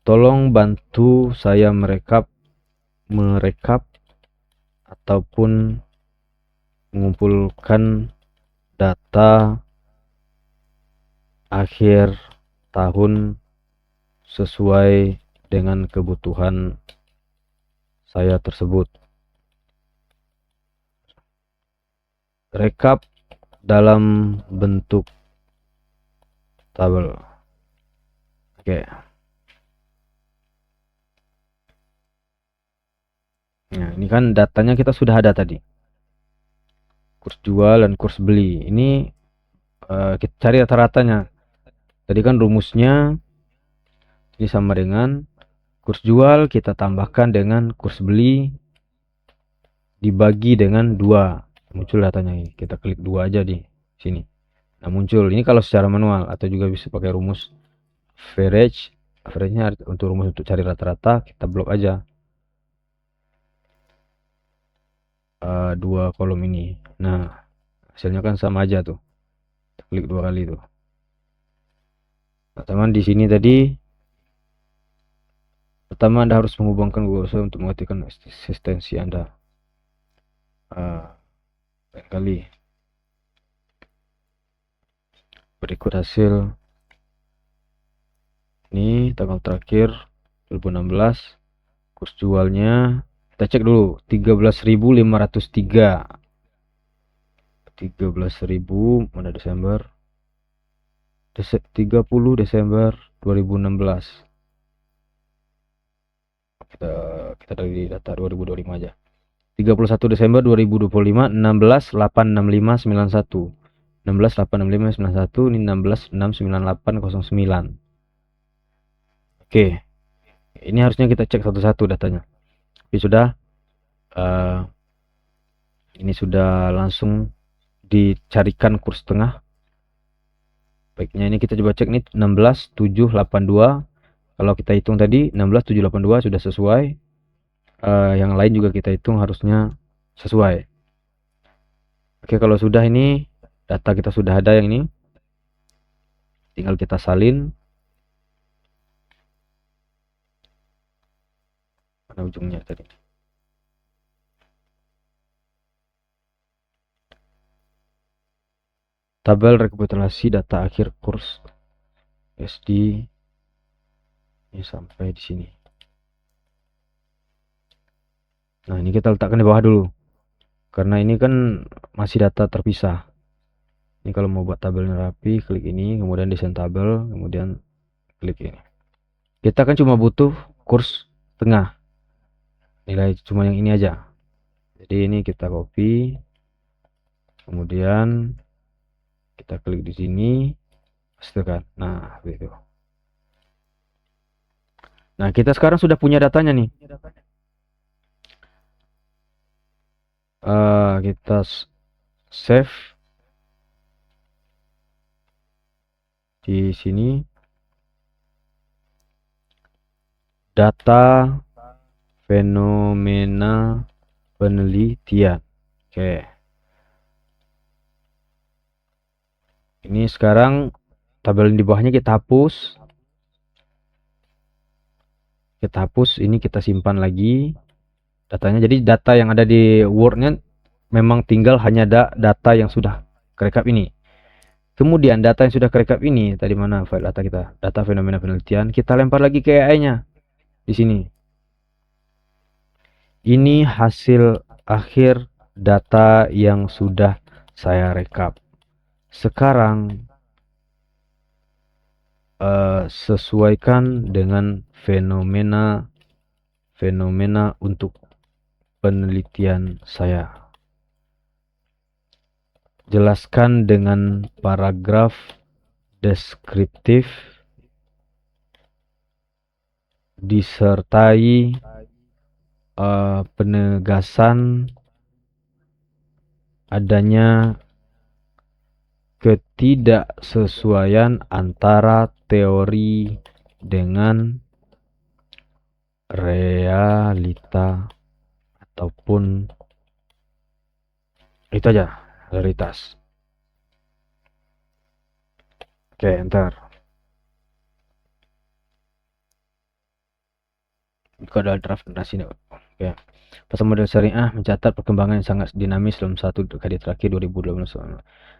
Speaker 1: Tolong bantu saya merekap ataupun mengumpulkan data akhir tahun sesuai dengan kebutuhan saya tersebut. Rekap dalam bentuk tabel. Oke. Nah, ini kan datanya kita sudah ada tadi. Kurs jual dan kurs beli. Ini kita cari rata-ratanya. Tadi kan rumusnya ini sama dengan kurs jual kita tambahkan dengan kurs beli dibagi dengan 2. Muncul datanya ini. Kita klik 2 aja di sini. Nah, muncul. Ini kalau secara manual atau juga bisa pakai rumus average. Average-nya untuk rumus untuk cari rata-rata kita blok aja 2 kolom ini. Nah, hasilnya kan sama aja tuh. Kita klik 2 kali tuh. Nah, teman di sini tadi pertama Anda harus menghubungkan Google Search untuk mengaktifkan eksistensi Anda. Kali berikut hasil ini tanggal terakhir 2016, kurs jualnya kita cek dulu 13.503. 13.000 mana Desember 30 Desember 2016. Kita dari data 2025 aja. 31 Desember 2025 16.86591. 16.86591 ini 16.69809. Oke. Ini harusnya kita cek satu-satu datanya. Tapi sudah ini sudah langsung dicarikan kurs tengah. Baiknya ini kita coba cek nih 16.782. Kalau kita hitung tadi 16.782 sudah sesuai. Yang lain juga kita hitung harusnya sesuai. Oke, kalau sudah ini data kita sudah ada yang ini. Tinggal kita salin. Mana ujungnya tadi? Tabel rekapitulasi data akhir kurs SD ini sampai di sini. Nah, ini kita letakkan di bawah dulu. Karena ini kan masih data terpisah. Ini kalau mau buat tabelnya rapi, klik ini, kemudian desain tabel, kemudian klik ini. Kita kan cuma butuh kurs tengah. Nilai cuma yang ini aja. Jadi ini kita copy. Kemudian kita klik di sini, pastekan. Nah, begitu. Nah, kita sekarang sudah punya datanya nih. Kita save di sini data fenomena penelitian. Oke. Ini sekarang tabel di bawahnya kita hapus. Kita hapus, ini kita simpan lagi datanya. Jadi data yang ada di Word-nya memang tinggal hanya data yang sudah kerekap ini. Kemudian data yang sudah kerekap ini, tadi mana file data kita? Data fenomena penelitian, kita lempar lagi ke AI-nya. Di sini. Ini hasil akhir data yang sudah saya rekap. Sekarang sesuaikan dengan fenomena untuk penelitian saya. Jelaskan dengan paragraf deskriptif disertai penegasan adanya ketidaksesuaian antara teori dengan realita ataupun itu aja, realitas. Oke, enter. adalah draft narasi. Oke. Pasar modal syariah mencatat perkembangan yang sangat dinamis dalam satu dekade terakhir 2012.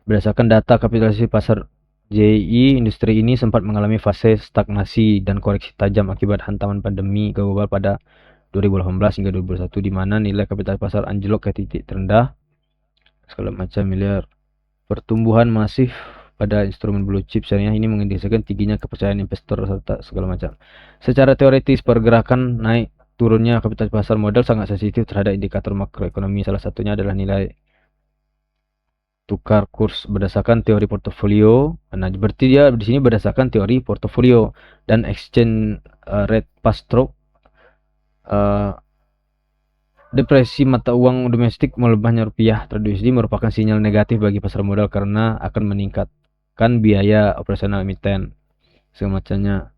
Speaker 1: Berdasarkan data kapitalisasi pasar JI, industri ini sempat mengalami fase stagnasi dan koreksi tajam akibat hantaman pandemi global pada 2018 hingga 2021, di mana nilai kapitalisasi pasar anjlok ke titik terendah segala macam miliar. Pertumbuhan masif pada instrumen blue chip syariah ini mengindikasikan tingginya kepercayaan investor serta segala macam. Secara teoritis, pergerakan naik turunnya kapitalisasi pasar modal sangat sensitif terhadap indikator makroekonomi. Salah satunya adalah nilai tukar kurs berdasarkan teori portofolio. Nah, berarti dia di sini berdasarkan teori portofolio dan exchange rate pass-through. Depresi mata uang domestik melemahnya rupiah terhadap USD merupakan sinyal negatif bagi pasar modal karena akan meningkatkan biaya operasional emiten semacamnya.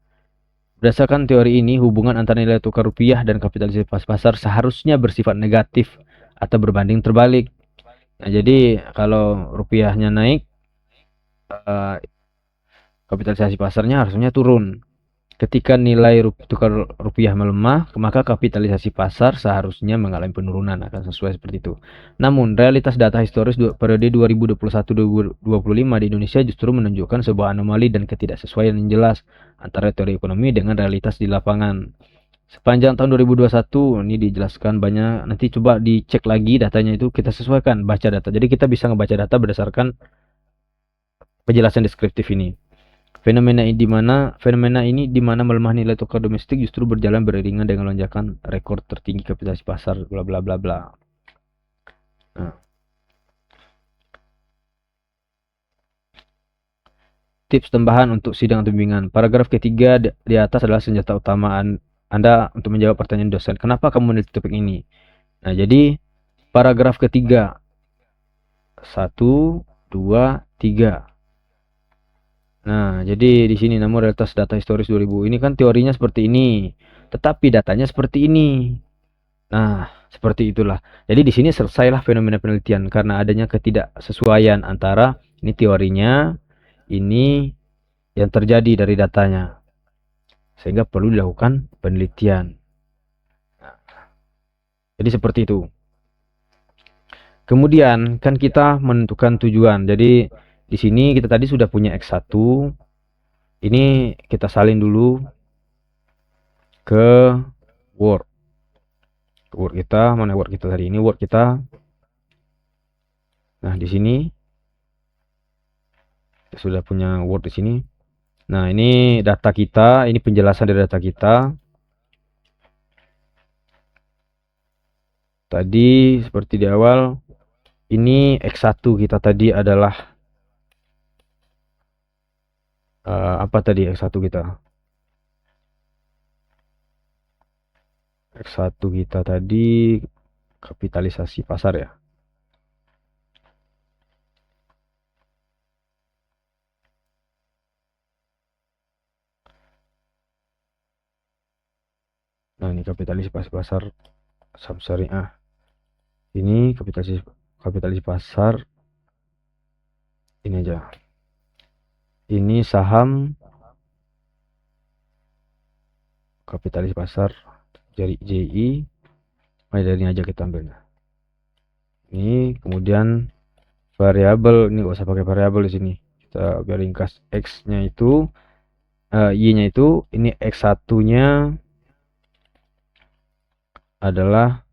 Speaker 1: Berdasarkan teori ini, hubungan antara nilai tukar rupiah dan kapitalisasi pasar seharusnya bersifat negatif atau berbanding terbalik. Nah, jadi kalau rupiahnya naik, kapitalisasi pasarnya harusnya turun. Ketika nilai tukar rupiah melemah, maka kapitalisasi pasar seharusnya mengalami penurunan, akan sesuai seperti itu. Namun, realitas data historis periode 2021-2025 di Indonesia justru menunjukkan sebuah anomali dan ketidaksesuaian yang jelas antara teori ekonomi dengan realitas di lapangan. Sepanjang tahun 2021 ini dijelaskan banyak, nanti coba dicek lagi datanya itu, kita sesuaikan, baca data. Jadi kita bisa ngebaca data berdasarkan penjelasan deskriptif ini. Fenomena ini di mana melemah nilai tukar domestik justru berjalan beriringan dengan lonjakan rekor tertinggi kapitalisasi pasar bla bla bla bla. Nah. Tips tambahan untuk sidang atau bimbingan. Paragraf ketiga di atas adalah senjata utama Anda untuk menjawab pertanyaan dosen. Kenapa kamu meneliti topik ini? Nah, jadi paragraf ketiga 1, 2, 3. Nah, jadi di sini namun realitas data historis 2000 ini kan teorinya seperti ini, tetapi datanya seperti ini. Nah, seperti itulah. Jadi di sini selesailah fenomena penelitian karena adanya ketidaksesuaian antara ini teorinya, ini yang terjadi dari datanya. Sehingga perlu dilakukan penelitian. Nah, jadi seperti itu. Kemudian kan kita menentukan tujuan. Jadi di sini kita tadi sudah punya X1. Ini kita salin dulu ke Word. Word kita, mana Word kita tadi? Ini Word kita. Nah, di sini kita sudah punya Word di sini. Nah, ini data kita, ini penjelasan dari data kita. Tadi seperti di awal, ini X1 kita tadi adalah apa tadi X1 kita? X1 kita tadi kapitalisasi pasar ya. Nah, ini kapitalisasi pasar saham syariah. Ini kapitalisasi pasar ini aja. Ini saham kapitalisasi pasar dari JI. Dari ini aja kita ambilnya. Ini kemudian variabel, ini gak usah pakai variabel di sini. Kita biar ringkas. X-nya itu Y-nya itu ini X1-nya adalah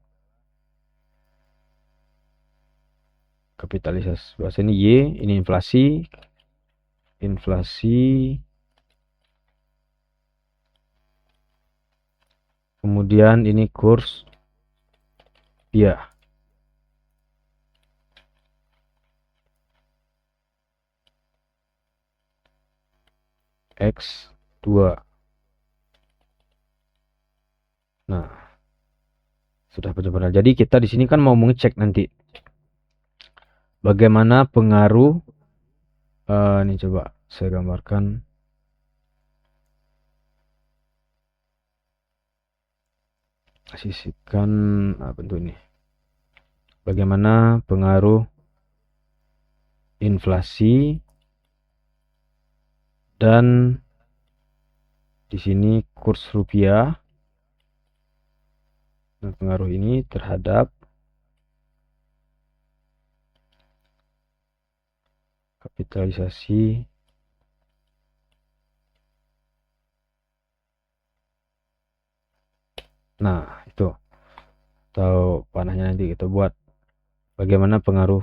Speaker 1: kapitalisasi bahasa ini Y, ini inflasi kemudian ini kurs rupiah. X2. Nah, sudah benar-benar. Jadi kita di sini kan mau mengecek nanti bagaimana pengaruh ini coba saya gambarkan. Sisipkan bentuk ini. Bagaimana pengaruh inflasi dan di sini kurs rupiah Nah, pengaruh ini terhadap kapitalisasi itu atau panahnya nanti kita buat bagaimana pengaruh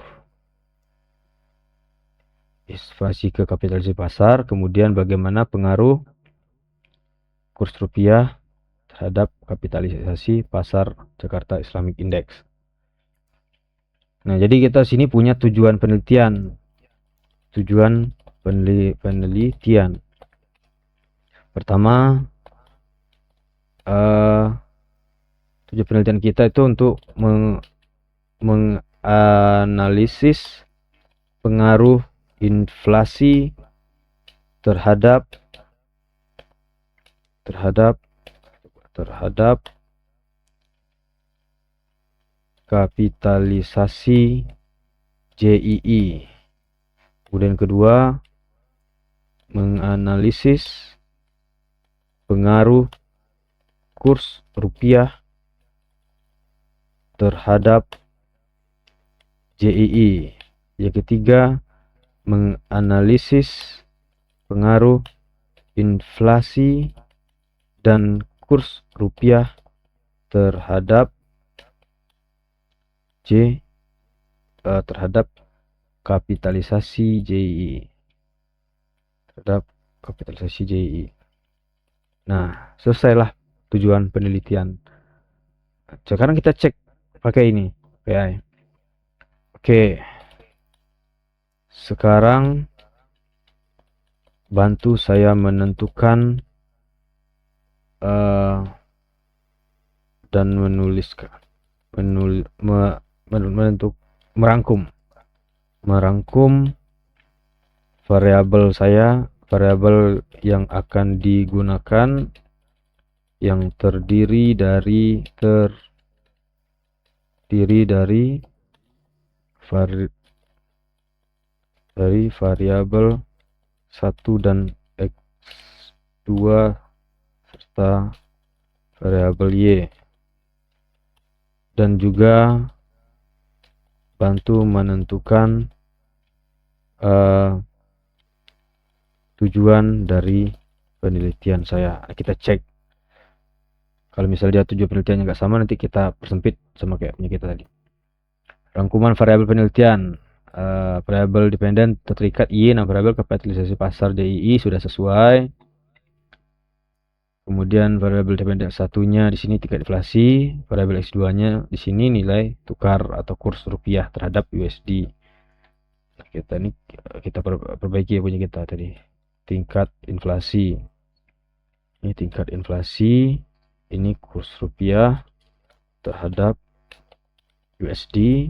Speaker 1: inflasi ke kapitalisasi pasar, kemudian bagaimana pengaruh kurs rupiah terhadap kapitalisasi pasar Jakarta Islamic Index. Nah, jadi kita sini punya tujuan penelitian. Pertama, tujuan penelitian kita itu untuk menganalisis pengaruh inflasi terhadap kapitalisasi JII. Kemudian kedua, menganalisis pengaruh kurs rupiah terhadap JII. Yang ketiga, menganalisis pengaruh inflasi dan kurs rupiah terhadap terhadap kapitalisasi JII. Nah, selesailah tujuan penelitian. Sekarang kita cek pakai ini, PI. Oke. Sekarang bantu saya menentukan dan menuliskan merangkum variabel yang akan digunakan yang terdiri dari variabel 1 dan X2 serta variabel Y, dan juga bantu menentukan tujuan dari penelitian saya. Kita cek kalau misalnya dia tujuan penelitiannya nggak sama, nanti kita persempit sama kayak punya kita tadi. Rangkuman variabel penelitian, variabel dependen terikat Y, nah variabel kapitalisasi pasar JII sudah sesuai. Kemudian variabel dependen satunya di sini tingkat inflasi, variabel X2-nya di sini nilai tukar atau kurs rupiah terhadap USD. Nah, kita perbaiki punya kita tadi. Tingkat inflasi. Ini tingkat inflasi, ini kurs rupiah terhadap USD.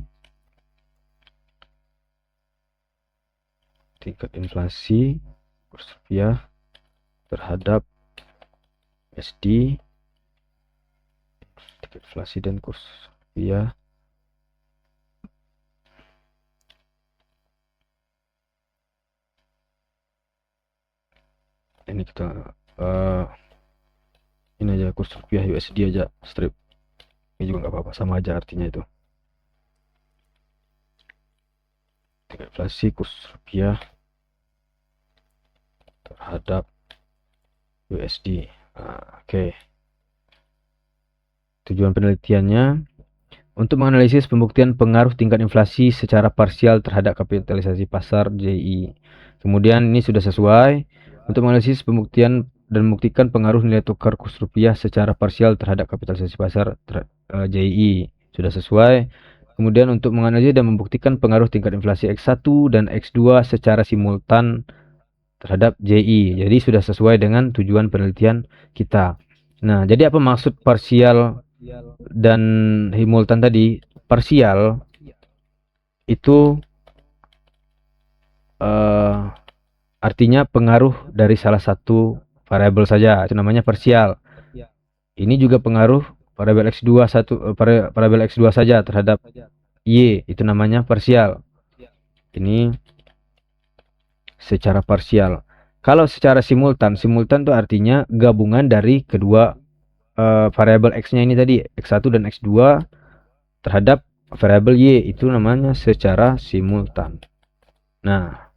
Speaker 1: Tingkat inflasi, kurs rupiah terhadap USD. Tingkat inflasi dan kurs rupiah. Ini kita ini aja kurs rupiah USD aja strip. Ini juga nggak apa-apa, sama aja artinya itu. Tingkat inflasi kurs rupiah terhadap USD. Oke. Tujuan penelitiannya untuk menganalisis pembuktian pengaruh tingkat inflasi secara parsial terhadap kapitalisasi pasar JII. Kemudian ini sudah sesuai. Untuk menganalisis pembuktian dan membuktikan pengaruh nilai tukar kurs rupiah secara parsial terhadap kapitalisasi pasar JII sudah sesuai. Kemudian untuk menganalisis dan membuktikan pengaruh tingkat inflasi X1 dan X2 secara simultan terhadap JI. Jadi sudah sesuai dengan tujuan penelitian kita. Nah, jadi apa maksud parsial dan simultan tadi? Parsial itu artinya pengaruh dari salah satu variabel saja, itu namanya parsial. Ini juga pengaruh variabel X2 saja terhadap Y, itu namanya parsial. Ini secara parsial. Kalau secara simultan itu artinya gabungan dari kedua variabel X-nya ini tadi, X1 dan X2 terhadap variabel Y, itu namanya secara simultan. Nah,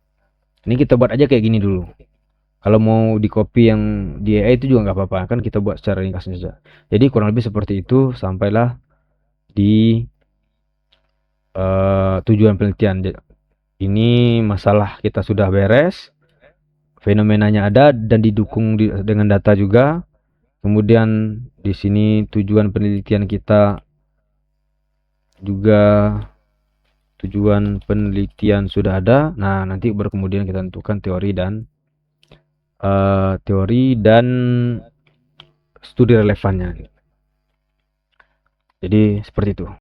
Speaker 1: ini kita buat aja kayak gini dulu. Kalau mau di copy yang di AI itu juga nggak apa-apa, kan kita buat secara ringkasnya saja. Jadi kurang lebih seperti itu sampailah di tujuan penelitian. Ini masalah kita sudah beres, fenomenanya ada dan didukung dengan data juga. Kemudian di sini tujuan penelitian kita juga, tujuan penelitian sudah ada. Nah, nanti baru kemudian kita tentukan teori dan studi relevannya. Jadi seperti itu.